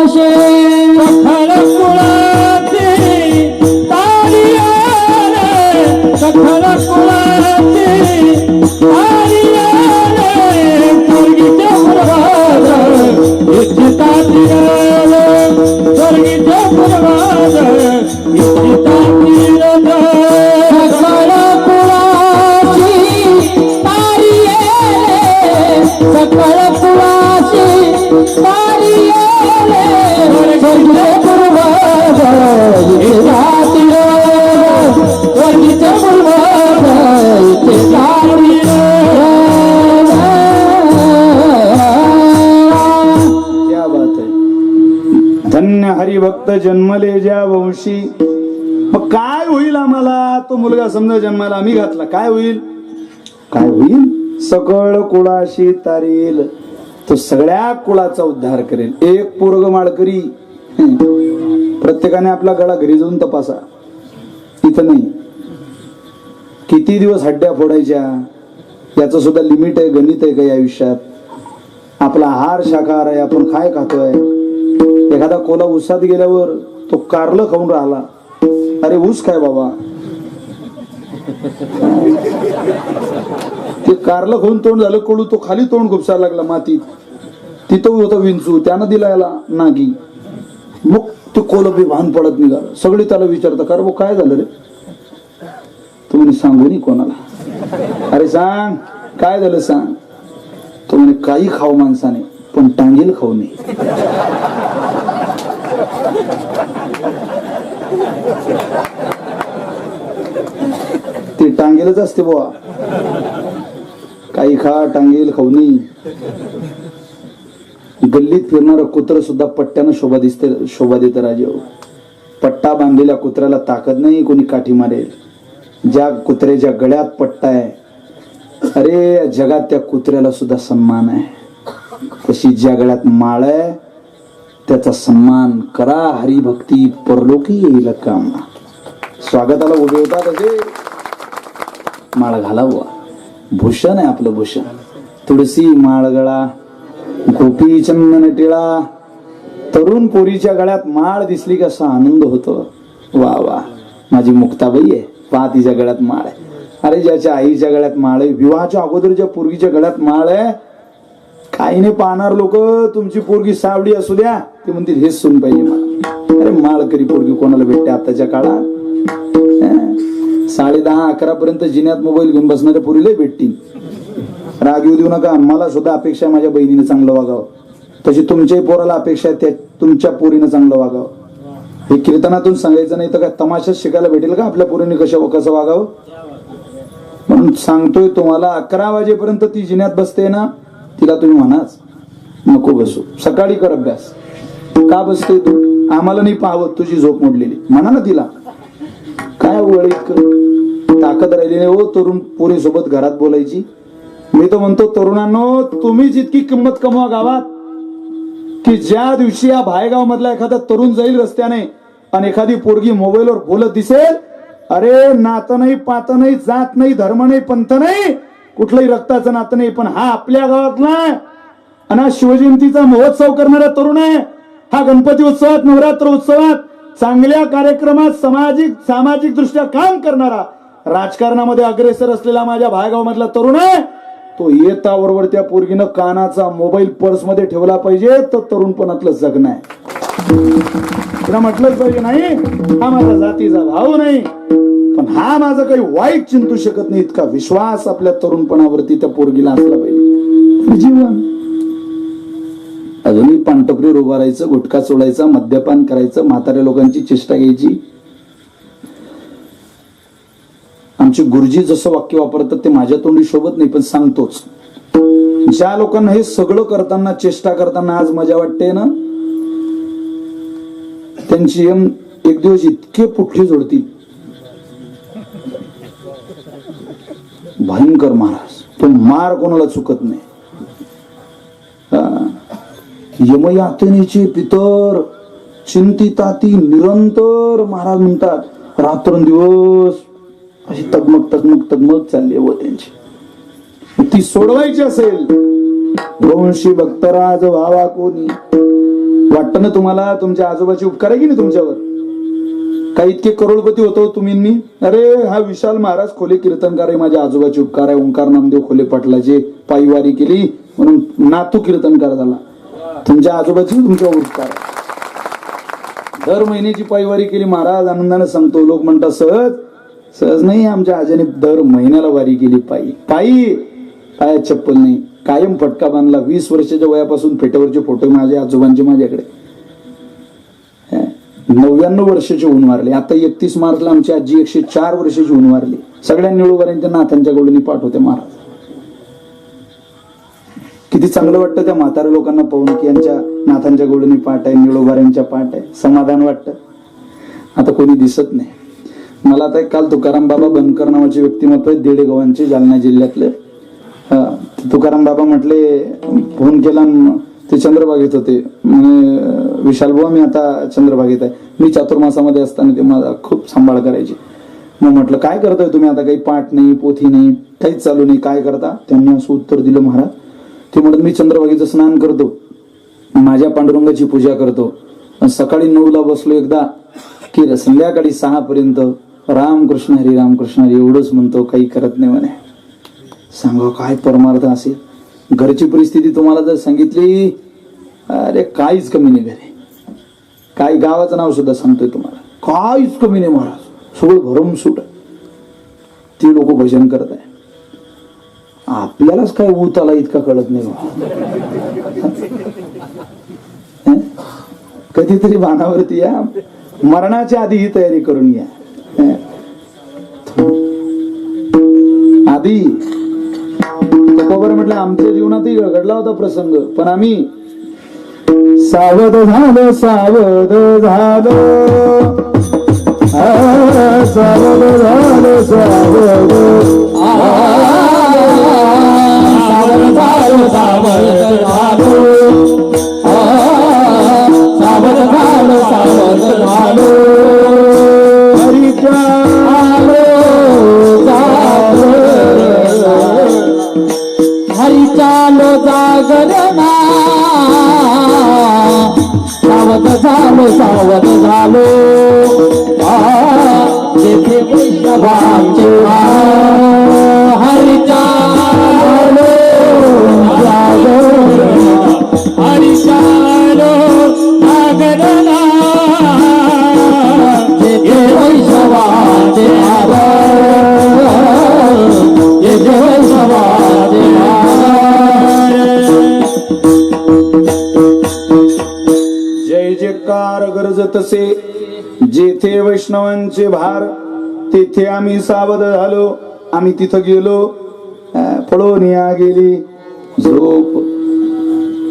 सखल कुळाची तारी आले, सखल कुळाची तारी आले, स्वर्गीचे पूर्वज इच्छिता धीरज, स्वर्गीचे पूर्वज इच्छिता धीरज. सखल कुळाची तारी आले, सखल कुळाची तारी आले, स्वर्गीचे पूर्वज इच्छिता धीरज, स्वर्गीचे पूर्वज इच्छिता धीरज. क्या बात आहे. धन्य हरिभक्त जन्मले ज्या वंशी. मग काय होईल आम्हाला? तो मुलगा समजा जन्माला आम्ही घातला, काय होईल? काय होईल? सकळ कुळाशी तारील, तो सगळ्या कुळाचा उद्धार करेल. एक पोरग माळकरी, प्रत्येकाने आपला गळा घरी जाऊन तपासा, इथं नाही. किती दिवस हड्ड्या फोडायच्या याचं सुद्धा लिमिट आहे, गणित आहे का या आयुष्यात? आपला आहार शाकाहार आहे, आपण काय खातोय? एखादा कोला उसात गेल्यावर तो कारलं खाऊन राहिला, अरे ऊस काय बाबा, ते कारलं खाऊन तोंड झालं कडू, तो खाली तोंड खुपसायला लागला मातीत, तिथं होतं विंचू, त्यानं दिला याला नागी. मग ते कोलं बी भान पडत निघालं. सगळे त्याला विचारतं, का रे भाऊ काय झालं रे? तो म्हणे सांगू नाही कोणाला. अरे सांग काय झालं सांग. तो म्हणे काही खाऊ माणसाने पण टांगेल खाऊ नये. ते टांगेलच असते बुवा, काही खा टांगेल खाऊ नये. गल्लीत फिरणारं कुत्र सुद्धा पट्ट्यानं शोभा देतं राजे. पट्टा बांधलेल्या कुत्र्याला ताकद नाही, कोणी काठी मारेल. ज्या कुत्र्याच्या गळ्यात पट्टा आहे, अरे जगात त्या कुत्र्याला सुद्धा सन्मान आहे. तशी ज्या गळ्यात माळ आहे त्याचा सन्मान करा. हरिभक्ती परलोकी येईल काम. स्वागताला उभे होतात असे माळ घालावं. भूषण आहे आपलं भूषण. तुळशी माळ गळा, गोपी चंदन टिळा. तरुण पोरीच्या गळ्यात माळ दिसली कसा आनंद होतो. वा वा, माझी मुक्ताबाई आहे, पहा तिच्या गळ्यात माळ आहे. अरे ज्याच्या आईच्या गळ्यात माळ आहे, विवाहाच्या अगोदर ज्या पोरगीच्या गळ्यात माळ आहे, काही नाही पाहणार लोक. तुमची पोरगी सावडी असू द्या, ते म्हणतील हेच सून पाहिजे मला. अरे माळकरी पोरगी कोणाला भेटते आताच्या काळात? 10:30-11 पर्यंत जिन्यात मोबाईल घेऊन बसणाऱ्या पोरीला भेटतील. राग येऊ देऊ नका. मला सुद्धा अपेक्षा आहे माझ्या बहिणीने चांगलं वागावं, तशी तुमच्याही पोराला अपेक्षा आहे त्या तुमच्या पोरीनं चांगलं वागावं. हे कीर्तनातून सांगायचं नाही तर काय तमाशाच शिकायला भेटेल का आपल्या पोरीने कसं वागावं? म्हणून सांगतोय तुम्हाला, 11 वाजेपर्यंत ती जिन्यात बसते ना, तिला तुम्ही म्हणाच नको बसू, सकाळी कर अभ्यास. का बसते तू? आम्हाला नाही पाहवत तुझी झोप मोडलेली, म्हणा ना तिला. काय वळ ताकद राहिली नाही हो तरुण पोरी सोबत घरात बोलायची. मी तर म्हणतो तरुणांनो, तुम्हीच इतकी किंमत कमवा गावात की ज्या दिवशी या भायगाव मधला एखादा तरुण जाईल रस्त्याने आणि एखादी पोरगी मोबाईलवर बोलत दिसेल, अरे नातं नाही, पात नाही, जात नाही, धर्म नाही, पंथ नाही, कुठलंही रक्ताचं नातं नाही, पण हा आपल्या गावातला आणि हा शिवजयंतीचा महोत्सव करणारा तरुण आहे, हा गणपती उत्सवात, नवरात्र उत्सवात, चांगल्या कार्यक्रमात सामाजिक दृष्ट्या काम करणारा, राजकारणामध्ये अग्रेसर असलेला माझ्या भायगाव मधला तरुण आहे, तो येता बरोबर त्या पोरगीनं कानाचा मोबाईल पर्स मध्ये ठेवला पाहिजे, तर तरुणपणातलं जगणं आहे. तुला म्हटलंच पाहिजे नाही हा माझा जातीचा भाऊ नाही, पण हा माझं काही वाईट चिंतू शकत नाही इतका विश्वास आपल्या तरुणपणावरती त्या पोरगीला असला पाहिजे. जीवन अजूनही पानटपरीवर उभा राहायचं, गुटखा सोडायचा, मद्यपान करायचं, म्हाताऱ्या लोकांची चेष्टा घ्यायची. आमचे गुरुजी जसं वाक्य वापरतात ते माझ्या तोंडी शोभत नाही, पण सांगतोच. ज्या लोकांना हे सगळं करताना, चेष्टा करताना आज मजा वाटते ना, त्यांची एक दिवस इतके पुठ्ठे जोडतील, भयंकर महाराज. पण मार कोणाला चुकत नाही. यमयातनेचे पितर चिंतिताती निरंतर महाराज म्हणतात, रात्रंदिवस अशी तगमग चालली व त्यांची. ती सोडवायची असेल, भ्रंशी भक्तराज व्हावा कोणी. वाटतं ना तुम्हाला तुमच्या आजोबाचे उपकार आहे की नाही तुमच्यावर? काही इतके करोडपती होतो तुम्ही मी, अरे हा विशाल महाराज खोले कीर्तनकार आहे, माझ्या आजोबाचे उपकार आहे. ओंकार नामदेव खोले पाटलाचे पायवारी केली म्हणून नातू कीर्तनकार झाला. तुमच्या आजोबाची तुमच्यावर उपकार आहे. दर महिन्याची पायवारी केली महाराज, आनंदाने सांगतो. लोक म्हणतात सहज नाही, आमच्या आजाने दर महिन्याला वारी केली पायात चप्पल नाही, कायम फटका बांधला. 20 वर्षाच्या वयापासून फेट्यावरचे फोटो माझ्या आजोबांचे माझ्याकडे. 99 वर्षाचे होऊन मारले. आता 31 मार्चला आमची आजी 104 वर्षाची होऊन मारली. सगळ्या निळूबाऱ्यांच्या नाथांच्या गोळीनी पाठ होते महाराज. किती चांगलं वाटतं त्या म्हाताऱ्या लोकांना पाहून की यांच्या नाथांच्या गोळीनी पाठ आहे, निळूबाऱ्यांच्या पाठ आहे. समाधान वाटतं. आता कोणी दिसत नाही. मला आता काल तुकाराम बाबा बनकर नावाचे व्यक्तिमत्व आहे, देडेगावांचे, जालना जिल्ह्यातले. तुकाराम बाबा म्हटले, फोन केला, ते चंद्रभागेत होते. विशाल बुवा मी आता चंद्रभागेत आहे. मी चातुर्मासामध्ये असताना ते माझा खूप सांभाळ करायचे. मग म्हटलं काय करताय तुम्ही आता? काही पाठ नाही, पोथी नाही, काहीच चालू नाही, काय करता? त्यांनी असं उत्तर दिलं महाराज. ते म्हणत मी चंद्रभागेचं स्नान करतो, माझ्या पांडुरंगाची पूजा करतो, सकाळी 9ला बसलो एकदा की संध्याकाळी 6 पर्यंत रामकृष्ण हरी रामकृष्ण हरी एवढंच म्हणतो, काही करत नाही म्हणे. सांगा काय परमार्थ असेल. घरची परिस्थिती तुम्हाला जर सांगितली, अरे काहीच कमी नाही घरी. काय गावाचं नाव सुद्धा सांगतोय तुम्हाला, काहीच कमी नाही महाराज, सगळं भरमसूट. ती लोक भजन करत आहे. आपल्यालाच काय ऊत आला इतका कळत नाही. कधीतरी बाणावरती या, मरणाच्या आधी ही तयारी करून घ्या. आधी तुकोबर म्हटलं आमच्या जीवनातही घडला होता प्रसंग, पण आम्ही सावध झालो, सावध झालो, सावध झालो, सावध सावध झालो, सावध झालो, सावध झालो, सावध झालो, हरीच्या हरिचालो जागरणा. सावध झालो, सावध झालो, तेथे वैष्णवांचे हरिचालो जागरणा, हरिचालो जागरणा, तेथे वैष्णवांचे तेथे वैष्णवांचे. जय जयकार गरजत से, जेथे वैष्णवांचे भार तेथे आम्ही सावध झालो. आम्ही तिथं गेलो, पळून या गेली झोप.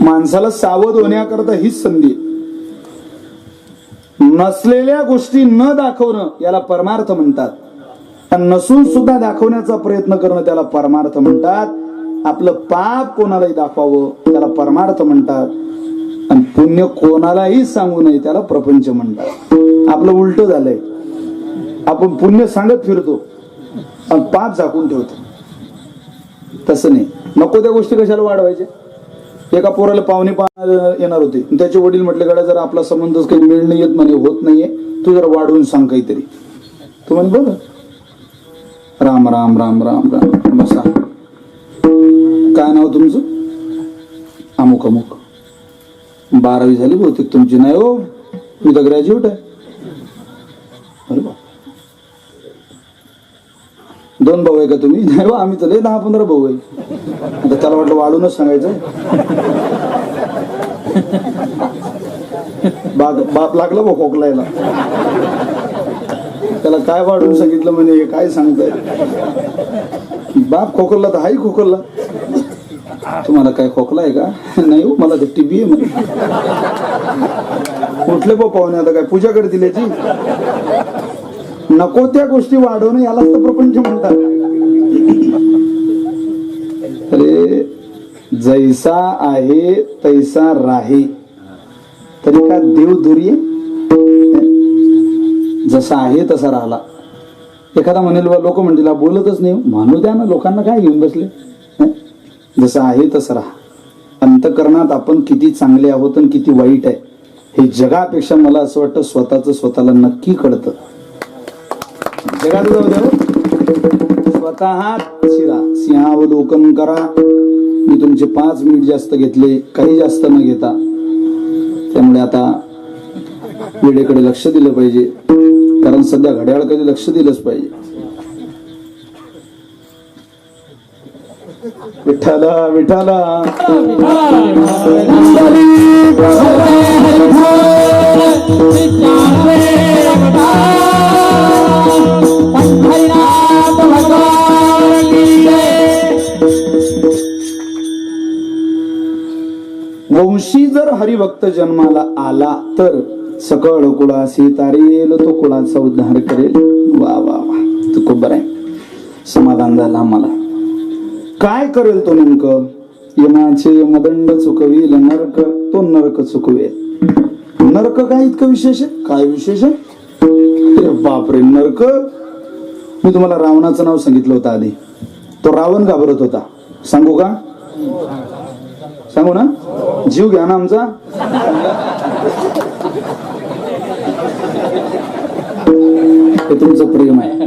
माणसाला सावध होण्याकरता हीच संधी. नसलेल्या गोष्टी न दाखवणं याला परमार्थ म्हणतात, आणि नसून सुद्धा दाखवण्याचा प्रयत्न करणं त्याला परमार्थ म्हणतात. आपलं पाप कोणालाही दाखवावं त्याला परमार्थ म्हणतात, आणि पुण्य कोणालाही सांगू नये, त्याला प्रपंच म्हणतात. आपलं उलट झालंय. आपण पुण्य सांगत फिरतो आणि पाप झाकून ठेवतो. तसं नाही. नको त्या गोष्टी कशाला वाढवायच्या. एका पोराला पाहुणे पाहण्याला येणार होते, त्याचे वडील म्हटले गड्या जर आपला संबंधच काही मिळ नाही येत म्हणे, होत नाहीये, तू जरा वाढवून सांग काहीतरी. तू म्हणे बरं, राम राम राम राम राम बसा. काय नाव तुमचं? अमुक अमुक. 12वी झाली बहुतेक तुमची. नाही हो, मी तर ग्रॅज्युएट आहे. अरे बा, 2 भाऊ आहे का तुम्ही? नाही बा, आम्ही तर लय 10-15 भाऊ आहे. आता त्याला वाटलं वाढूनच सांगायचं. बाप लागला बा खोकलायला. त्याला काय वाढून सांगितलं म्हणे, काय सांगताय? बाप खोकलला तर हाही खोकलला. तुम्हाला काय खोकला आहे का? नाही हो, मला तर टीबी आहे म्हणे. कुठले बा पाहुणे, आता काय पूजा करतील याची? नको त्या गोष्टी वाढवणं, यालाच तर प्रपंच म्हणतात. अरे जैसा आहे तैसा राहे, तरी का देव दुरी आहे? जसा आहे तसा राहिला. एखादा म्हणेल लोक म्हणतील बोलतच नाही. म्हणू द्या ना, लोकांना काय घेऊन बसले. जसं आहे तसं राहा. अंतकरणात आपण किती चांगले आहोत आणि किती वाईट आहे हे जगापेक्षा मला असं वाटतं स्वतःच स्वतःला नक्की कळतं. जगात जाऊ द्या, स्वतः शिरा सिंहावलोकन करा. मी तुमचे 5 मिनिट जास्त घेतले, काही जास्त न घेता. त्यामुळे आता वेळेकडे लक्ष दिलं पाहिजे, कारण सध्या घड्याळकडे लक्ष दिलंच पाहिजे. विठ्ठला विठ्ठला वंशी जर हरिभक्त जन्माला आला तर सकळ कुळासी तारेल, तो कुळाचा उद्धार करेल. वा वा वा, तू खूप बरं आहे. समाधान झालं आम्हाला. काय करेल तो नेमकं? यमाचे यमदंड चुकवेल नरक, तो नरक चुकवेल. नरक काय इतकं विशेष आहे? काय विशेष आहे? अरे बापरे, नरक. मी तुम्हाला रावणाचं नाव सांगितलं होतं आधी. तो रावण घाबरत होता. सांगू का? सांगू ना? जीव घ्या ना आमचा. हे तुमचं प्रेम आहे.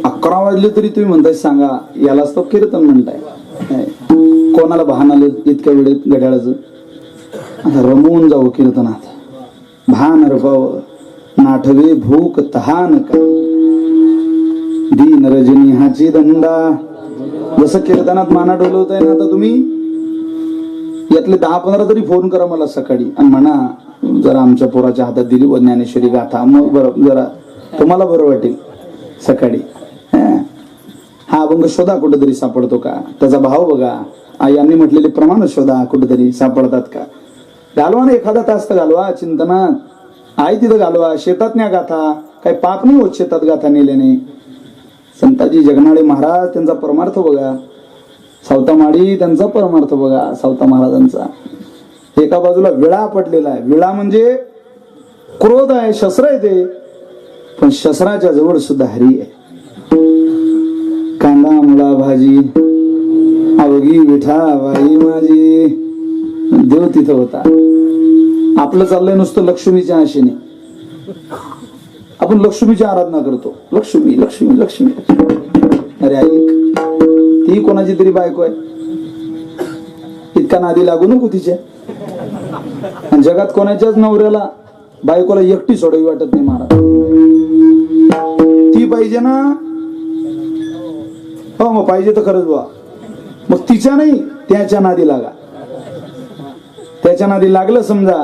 11 वाजले तरी तुम्ही म्हणताय सांगा, यालाच तो कीर्तन म्हणताय. कोणाला भान आलं इतक्या वेळेत घड्याळाचं? आता रमवून जाऊ कीर्तनात. भान रपाव नाठवे भूक तहान का, दीन रजनी हाची दंडा. जसं कीर्तनात माना डोलवताय ना, आता तुम्ही यातले 10-15 तरी फोन करा मला सकाळी आणि म्हणा जरा आमच्या पोराच्या हातात दिली व ज्ञानेश्वरी गाथा. मग बरं, जरा तुम्हाला बरं वाटेल सकाळी. हा अभंग शोधा, कुठेतरी सापडतो का? त्याचा भाव बघा. यांनी म्हटलेले प्रमाण शोधा, कुठेतरी सापडतात का? घालवा ना, एखादा तास तर घालवा चिंतनात. आहे तिथं घालवा. शेतात न्या गाथा. काही पाप नाही होत शेतात गाथा नेल्याने. संताजी जगनाळे महाराज, त्यांचा परमार्थ बघा. सावतामाळी, त्यांचा परमार्थ बघा सावता महाराजांचा. एका बाजूला विळा पडलेला आहे. विळा म्हणजे क्रोध आहे, शस्त्र आहे ते. पण शस्त्राच्या जवळ सुद्धा हरी आहे. कांदा मुळा भाजी अवघी विठा बाई माझी, देव तिथं होता. आपलं चाललंय नुसतं लक्ष्मीच्या आशेने. आपण लक्ष्मीची आराधना करतो. लक्ष्मी लक्ष्मी लक्ष्मी. अरे ऐक, ती कोणाची तरी बायको आहे. इतका नादी लागू नको तिच्या. आणि जगात कोणाच्याच नवऱ्याला बायकोला एकटी सोडावी वाटत नाही महाराज. ती पाहिजे ना. हो मग पाहिजे तर खरंच बा. मग तिच्या नाही, त्याच्या नादी लागा. त्याच्या नादी लागलं समजा,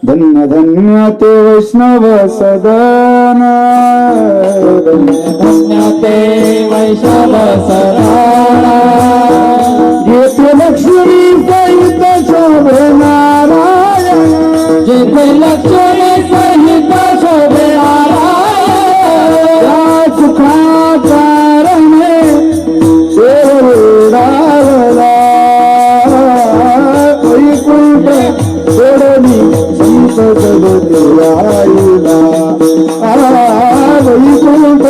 धन्य धन्य ते वैष्णव सदन, धन्य ते वैष्णव सदन. जेथे लक्ष्मी सहित शोभे नारायण, जेथे लक्ष्मी सहित शोभे नारायण. त्या सुखाचा रणे वैकुंठ वैकुंठ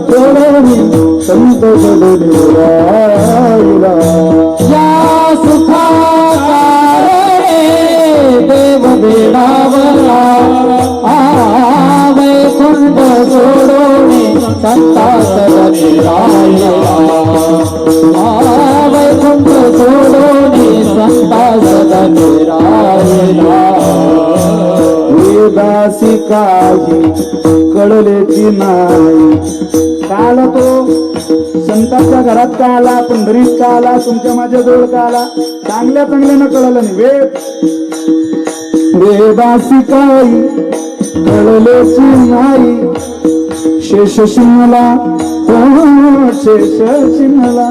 सोडोनी संत सदनी राहिला. या सुखाचा रे देव वेडावला वैकुंठ सोडोनी संता सदनी राहिला. वैकुंठ सोडोनी संता सदनी राहिला. वेदासी काही कळलेची नाही. काल तो संतांच्या घरात का आला, पंढरीत का आला, तुमच्या माझ्या जवळ का आला, चांगल्या चांगल्यानं कळलं नाही. वेदासी काही कळलेची नाही. शेष शिंगला शेष शिंगला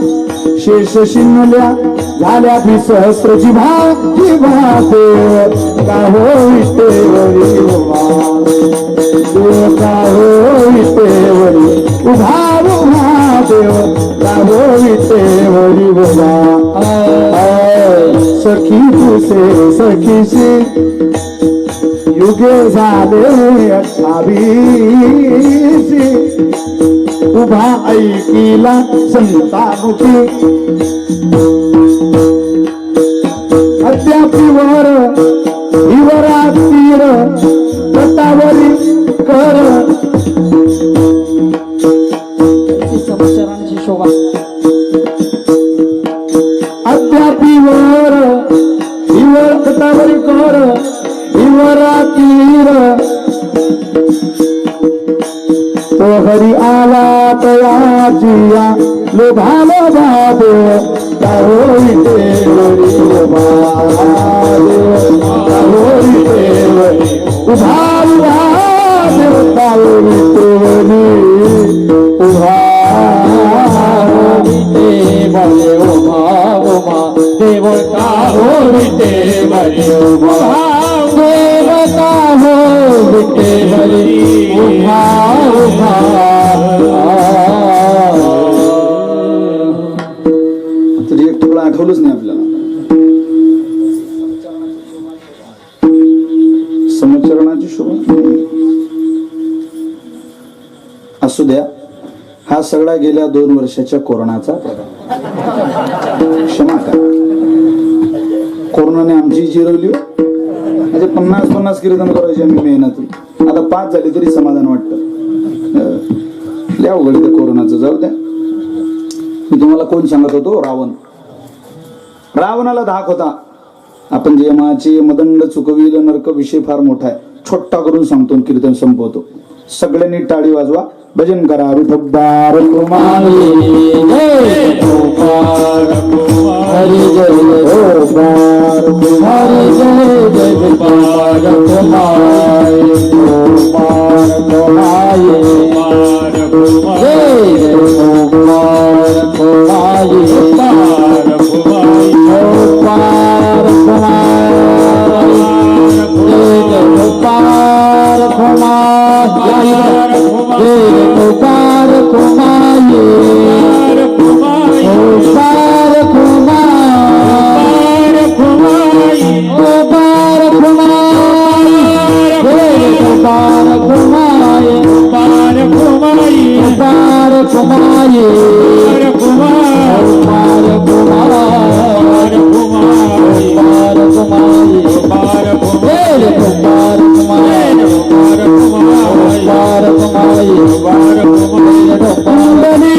शेष शिंगल्या झाल्या भी सहस्र जिभा जिभा देव का होईतेवरी देव का होईतेवरी उभा उभा देव का होईतेवरी उभा. सखी तुसे सखीशी युगे झाले 28 उभा ऐकिला संतामुखी. अद्यापीवर हिवरा तीर प्रतावरी कर. समशरांची शोभा. अद्यापीवर हिवर प्रतावरी कर हिवरा तीर. तो हरी आला तयाजिया लोभालो भादे का होईतेवरी का होईतेवरी उभा उभा देव का होईतेवरी उभा होईतेवरी उभा उभा देव का होईतेवरी उभा देव का होईतेवरी उभा उभा. तरी एक तुकडा आठवलंच नाही आपल्याला. समचरणाची शोभा असू द्या. हा सगळा गेल्या 2 वर्षाच्या कोरोनाचा क्षमा करा. कोरोनाने आमची जिरवली. म्हणजे 50-50 कीर्तन करायचे आम्ही मेहनतून. आता 5 झाली तरी समाधान वाटतं. लय अवघड आहे कोरोनाचं. जाऊ द्या. मी तुम्हाला कोण सांगत होतो? रावणाला धाक होता. आपण जे माचे मदंड चुकविल नरक विषय फार मोठा आहे. छोटा करून सांगतो, कीर्तन संपवतो. सगळ्यांनी टाळी वाजवा, भजन करा. विठोबार कुमारी जय गोपाळ हरी जय गोपाळ हरी जय जय गोपाळ कुमारी गोपाळ कुमारी जय जय गोपाळ कुमारी गोपाळ कुमारी जय जय गोपाळ कुमारी जय गोपाळ कुमारी गोपाळ कुमारी गोपाळ कुमारी जय गोपाळ कुमारी गोपाळ कुमारी गोपाळ कुमारी गोपाळ कुमारी गोपाळ कुमारी गोपाळ कुमारी गोपाळ कुमारी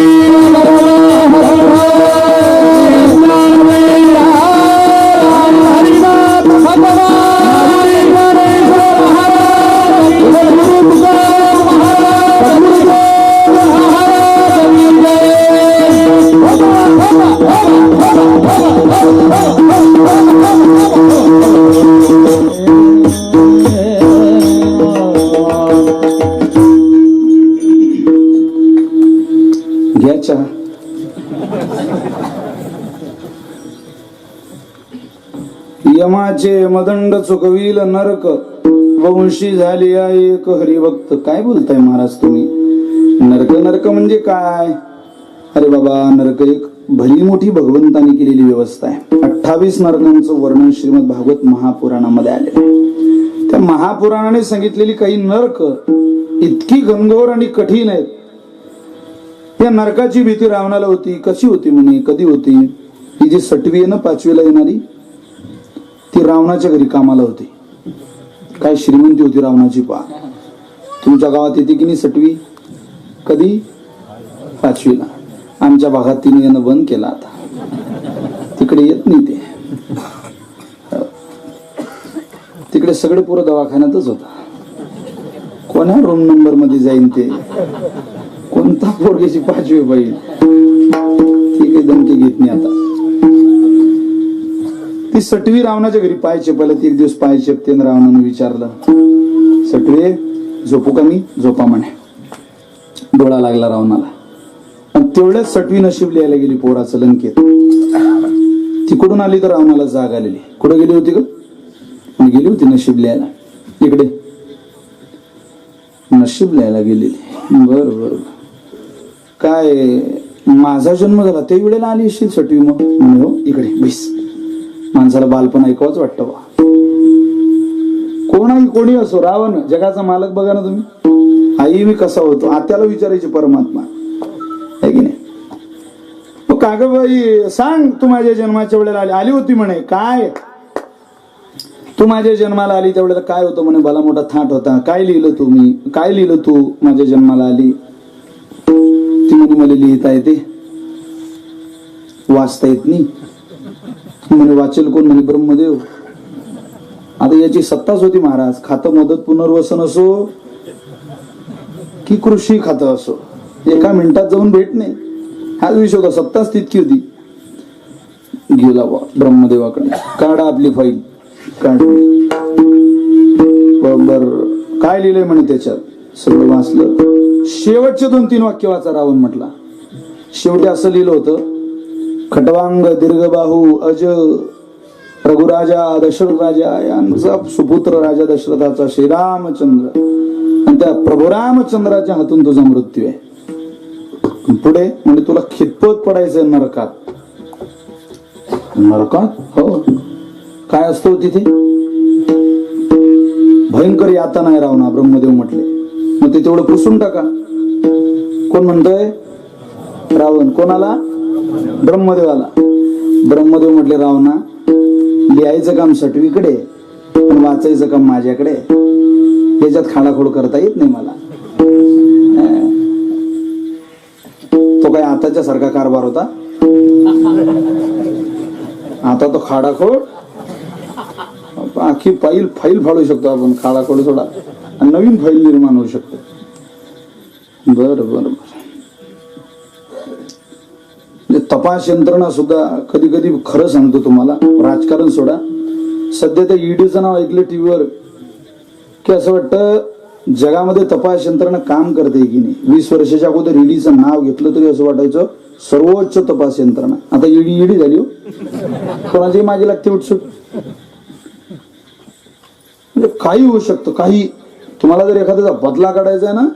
घ्यायच्या. यमाचे मदंड चुकविल नरक वंशी झाली एक हरिभक्त. काय बोलताय महाराज तुम्ही? नरक नरक म्हणजे काय? अरे बाबा, नरक एक भली मोठी भगवंतानी केलेली व्यवस्था आहे. 28 नरकांचं वर्णन श्रीमद भागवत महापुराणामध्ये आलेलं आहे. त्या महापुराणाने सांगितलेली काही नरक इतकी घनघोर आणि कठीण आहेत. या नरकाची भीती रावणाला होती. कशी होती म्हणे, कधी होती? ही जी 6वी आहे ना 5वीला येणारी, ती रावणाच्या घरी कामाला होती. काय श्रीमंती होती रावणाची. पहा, तुमच्या गावात येते की नाही 6वी? कधी? 5वीला. आमच्या भागात तिने येणं बंद केलं आता, तिकडे येत नाही ते. तिकडे सगळे पोरं दवाखान्यातच होता. कोणा रूम नंबर मध्ये जाईन ते, कोणता पोरगेची 5वी पाहिजे, ती काही धमकी घेत नाही आता. ती 6वी रावणाच्या घरी पाय चेपायला. ती एक दिवस पाय चेपते, रावणाने विचारलं, 6वी झोपू का मी? झोपा म्हणे. डोळा लागला रावणाला. आणि तेवढ्याच 6वी नशीब लिहायला गेली पोराचं लंकेत. तिकडून आली तर रावणाला जाग आलेली. कुठं गेली होती ग? गेली होती नशीब लिहायला. इकडे नशीब लिहायला गेलेली. बर बर, काय माझा जन्म झाला ते वेळेला आली असेल 6वी? मग म्हणे हो, इकडे बैस. माणसाला बालपण ऐकावंच वाटतं बा. कोणाही कोणी असो, रावण जगाचा मालक बघा ना तुम्ही. आई मी कसा होतो, आत्याला विचारायचे परमात्मा आहे की नाही. मग का ग बाई सांग, तू माझ्या जन्माच्या वेळेला आली होती म्हणे. काय तू माझ्या जन्माला आली त्यावेळेला काय होतं म्हणे? भला मोठा थाट होता. काय लिहिलं तुम्ही? काय लिहिलं तू माझ्या जन्माला आली? ती म्हणे मला लिहिता येते, वाचता येत नाही. म्हणे वाचेल कोण? म्हणे ब्रह्मदेव. आता याची सत्ताच होती महाराज. खातं मदत पुनर्वसन असो की कृषी खातं असो, एका मिनिटात जाऊन भेटणे हाच विषय होता. सत्ताच तितकी होती. गेला ब्रह्मदेवाकडे. काढा आपली फाईल. काढली. बर काय लिहिलंय म्हणे त्याच्यात? सगळं वाचलं. शेवटचे 2-3 वाक्य वाचा. रावण म्हटला. शेवटी असं लिहिलं होतं, खटवांग दीर्घबाहू अज रघुराजा दशरथ राजा यांचा सुपुत्र राजा दशरथाचा श्रीरामचंद्र आणि त्या प्रभू रामचंद्राच्या हातून तुझा मृत्यू आहे. पुढे म्हणजे तुला खितपत पडायचंय नरकात. नरकात? हो. काय असतो तिथे? भयंकर यातना आहे रावणा. ब्रह्मदेव म्हटले. मग ते तेवढं पुसून टाका. कोण म्हणतोय? रावण. कोणाला? ब्रह्मदेवाला. ब्रह्मदेव म्हटले, रावणा लिहायचं काम 6वीकडे पण वाचायचं काम माझ्याकडे. याच्यात खाडाखोड करता येत नाही मला. तो काय आताच्या सारखा कारभार होता? आता तो खाडाखोड आखी फाईल फाडू शकतो आपण. खाडाखोड सोडा, नवीन फाईल निर्माण होऊ शकतो. बर बर. तपास यंत्रणा सुद्धा कधी कधी खरं सांगतो तुम्हाला, राजकारण सोडा, सध्या त्या ईडीचं नाव ऐकलं टीव्हीवर की असं वाटतं जगामध्ये तपास यंत्रणा काम करते की नाही. 20 वर्षाच्या अगोदर ईडीचं नाव घेतलं तरी असं वाटायचं सर्वोच्च तपास यंत्रणा. आता ईडी झाली हो. कोणाची मागे लागते उठसूट. म्हणजे काही होऊ शकतं. काही तुम्हाला जर एखाद्याचा बदला काढायचा आहे ना,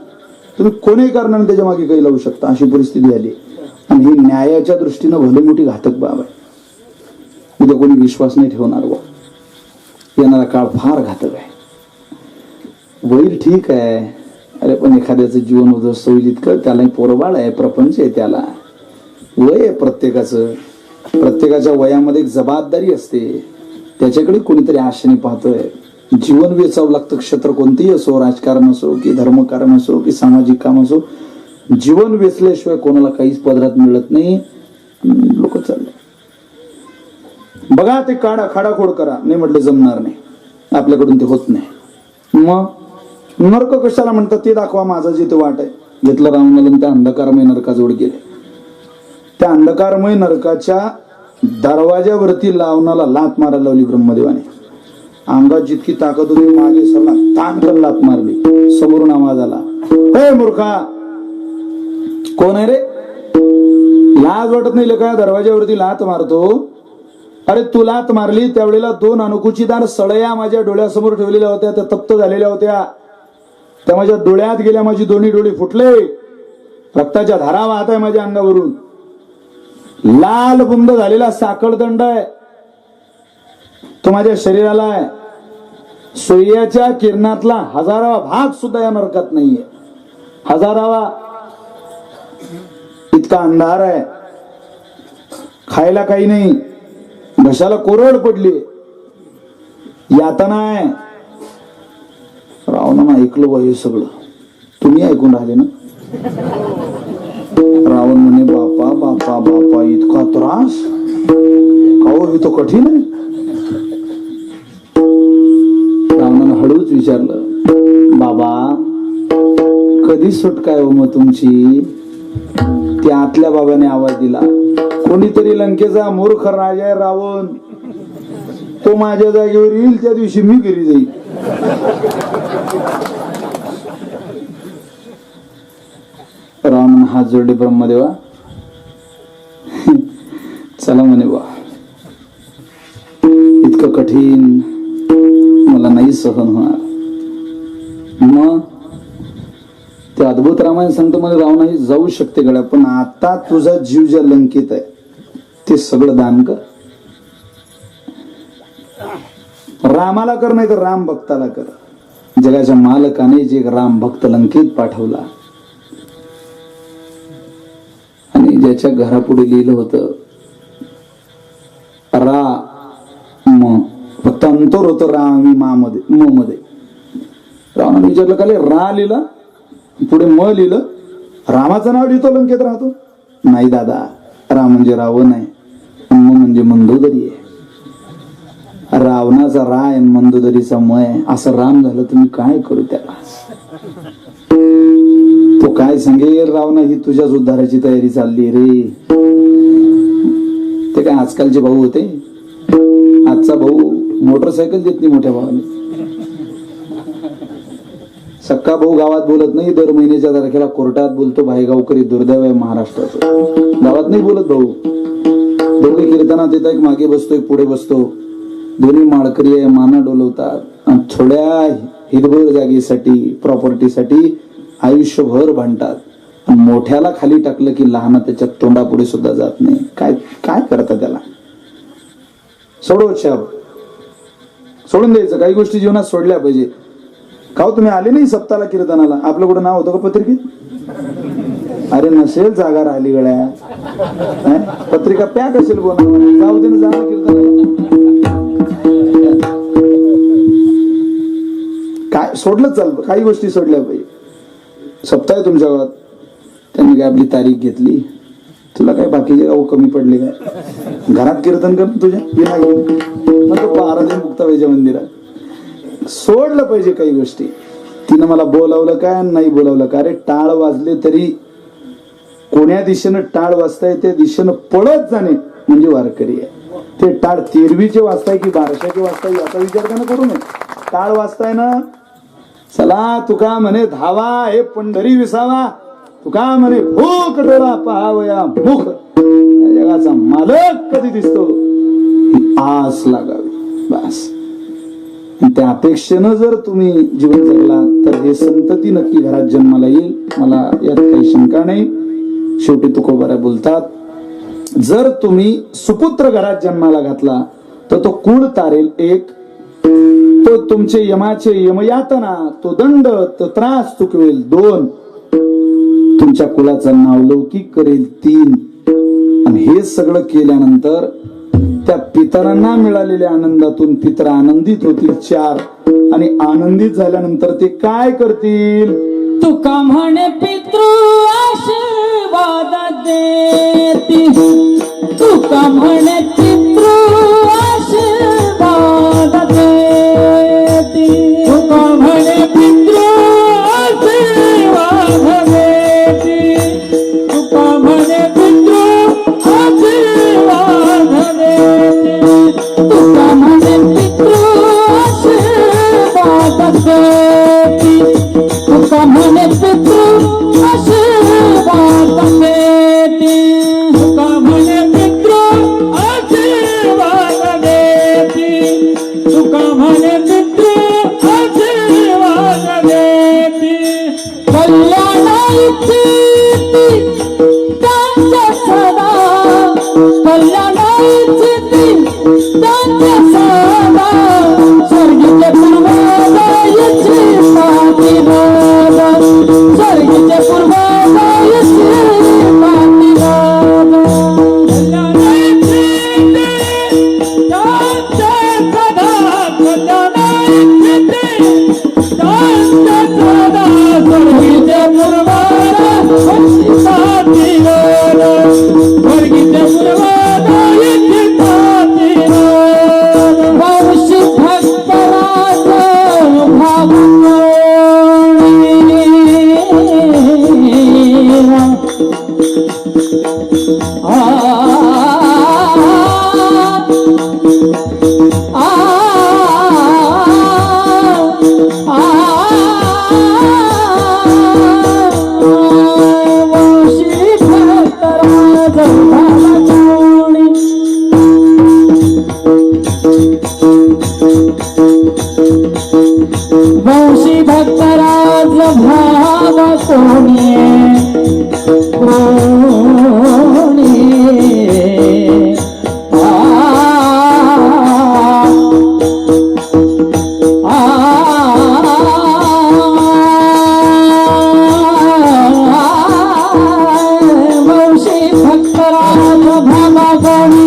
तुम्ही कोणी कारणाने त्याच्या मागे काही लावू शकता. अशी परिस्थिती आली. आणि ही न्यायाच्या दृष्टीनं भले मोठी घातक बाब आहे. उद्या कोणी विश्वास नाही ठेवणार. व येणारा काळ फार घातक आहे. वैर ठीक आहे, अरे पण एखाद्याचं जीवन उद्ध्वस्त होईल इतकं, त्याला पोरबाळ आहे, प्रपंच आहे, त्याला वय आहे प्रत्येकाचं. प्रत्येकाच्या वयामध्ये एक जबाबदारी असते. त्याच्याकडे कोणीतरी आशेने पाहतोय. जीवन वेचावं लागतं. क्षेत्र कोणतेही असो, राजकारण असो की धर्मकारण असो की सामाजिक काम असो, जीवन वेचल्याशिवाय कोणाला काहीच पदरात मिळत नाही. लोक चालले बघा ते खाडाखोड करा. नाही म्हटलं जमणार नाही, आपल्याकडून ते होत नाही. मग नरक कशाला म्हणतात ते दाखवा. माझा जिथे वाट आहे. घेतलं रावणाला त्या अंधकारमय नरकाजवळ गेले. त्या अंधकारमय नरकाच्या दरवाज्यावरती रावणाला लात मारायला लावली ब्रह्मदेवाने. अंगात जितकी ताकद होती मागे सरला, ताण लात मारली. समोरून आवाज आला, हे मूर्खा, कोण आहे रे? लाज वाटत नाही का दरवाज्यावरती लात मारतो? अरे तू लात मारली त्यावेळेला 2 अनुकुचीदार सळया माझ्या डोळ्यासमोर ठेवलेल्या होत्या. त्या तप्त झालेल्या होत्या. त्या माझ्या डोळ्यात गेल्या. माझी दोन्ही डोळे फुटले. रक्ताच्या धारा वाहत आहे माझ्या अंगावरून. लाल बुंद झालेला साखळदंड आहे तो माझ्या शरीराला आहे. सूर्याच्या किरणातला हजारावा भाग सुद्धा या नरकात नाहीये. हजारावा इतका अंधार आहे, खायला काही नाही, घशाला कोरड पडली, यातना आहे. रावणानं ऐकलं बा हे सगळं. तुम्ही ऐकून राहिले ना? रावण म्हणे बापा बापा बापा इतका त्रास का हो, हे तो कठीण आहे. रावणानं हळूच विचारलं, बाबा कधी सुटका आहे हो मग तुमची? त्या आतल्या बाबाने आवाज दिला, कोणीतरी लंकेचा मूर्ख राजा आहे रावण, तो माझ्या जागेवर येईल त्या दिवशी मी घरी जाईल. रावण हात जोडले, ब्रह्मदेवा चला म्हणे बा, इतकं कठीण मला नाही सहन होणार. मग ते अद्भुत रामायण सांगतो मला, रावणाही जाऊ शकते गड्या, पण आता तुझा जीव ज्या लंकेत आहे ते सगळं दान कर. रामाला कर नाही तर राम भक्ताला कर. जगाच्या मालकाने जे राम भक्त लंकेत पाठवला आणि ज्याच्या घरापुढे लिहिलं होतं म, फक्त अंतर होतं रामी मध्ये म मध्ये. रावणाने विचारलं का रा लिहिलं पुढे म लिहिलं, रामाचं नाव लिहितो लंकेत राहतो? नाही दादा, राम म्हणजे रावण आहे, म म्हणजे मंदोदरी आहे. रावणाचा रा आहे, मंदोदरीचा म आहे, असं राम झालं, तुम्ही काय करू त्याला? तो काय सांगेल, रावणा ही तुझ्याच उद्धाराची तयारी चालली रे. ते काय आजकालचे भाऊ होते? आजचा भाऊ मोटरसायकल देत नाही मोठ्या भावाने. सक्का भाऊ गावात बोलत नाही, दर महिन्याच्या तारखेला कोर्टात बोलतो. भाई गावकरी दुर्दैव आहे महाराष्ट्राचं. गावात नाही बोलत भाऊ. दोघे कीर्तनात येतात, मागे बसतो एक पुढे बसतो. दोन्ही माळकरी आहे, माना डोलवतात आणि थोड्या हिरभर जागेसाठी प्रॉपर्टीसाठी आयुष्यभर भांडतात. आणि मोठ्याला खाली टाकलं की लहान त्याच्या तोंडापुढे सुद्धा जात नाही. काय काय करता त्याला? सोडून द्यायचं. काही गोष्टी जीवनात सोडल्या पाहिजे. का तुम्ही आले नाही सप्ताला कीर्तनाला? आपलं कुठं नाव होतं का पत्रिकेत? अरे नसेल जागा राहिली गड्या, पत्रिका पॅक असेल बोला, जाऊ दे ना, जाणं कीर्तनाला. काय सोडलं चालतं, काही गोष्टी सोडल्या पाहिजे. सप्ताह आहे तुमच्या गावात, त्यांनी काय आपली तारीख घेतली, तुला काय बाकीचे गाव कमी पडले काय? घरात कीर्तन कर तुझ्या विना घेऊन 12 दिन मुक्ताबाईच्या मंदिरात. सोडलं पाहिजे काही गोष्टी. तिनं मला बोलावलं काय नाही बोलावलं का, अरे टाळ वाजले तरी कोण्या दिशेनं टाळ वाजताय त्या दिशेनं पळत जाणे म्हणजे वारकरी आहे. ते टाळ 13वीचे वाजताय की 1200चे वाजताय याचा विचार त्यांना करू नये. टाळ वाजताय ना, चला तुका म्हणे धावा हे पंढरी विसावा, तुका म्हणे भूक डोळा पहावया मुख, जगाचा मालक कधी दिसतो ही आस लागावी बस. त्या अपेक्षेनं जर तुम्ही जीवन जगला तर हे संतती नक्की घरात जन्माला येईल, मला यात काही शंका नाही. शेवटी तुकोबारा बोलतात, जर तुम्ही सुपुत्र घरात जन्माला घातला तर तो कुळ तारेल 1, तो तुमचे यमाचे यमयातना, तो दंड, तो त्रास चुकवेल 2, तुमच्या कुलाचं नावलौकिक करेल 3. आणि हे सगळं केल्यानंतर त्या पितरांना मिळालेल्या आनंदातून पितर आनंदित होतील 4. आणि आनंदित झाल्यानंतर ते काय करतील? तुका म्हणे पितृ आशीर्वाद देती, तुका म्हणे पितृ आशीर्वाद देती, तुका म्हणे पितृ आशीर्वाद देती, तुका म्हणे पितृ आशीर्वाद देती, तुका म्हणे पितृ आशीर्वाद देती, तुका म्हणे पितृ आशीर्वाद देती, तुका म्हणे पितृ आशीर्वाद भक्तराज भागा गणी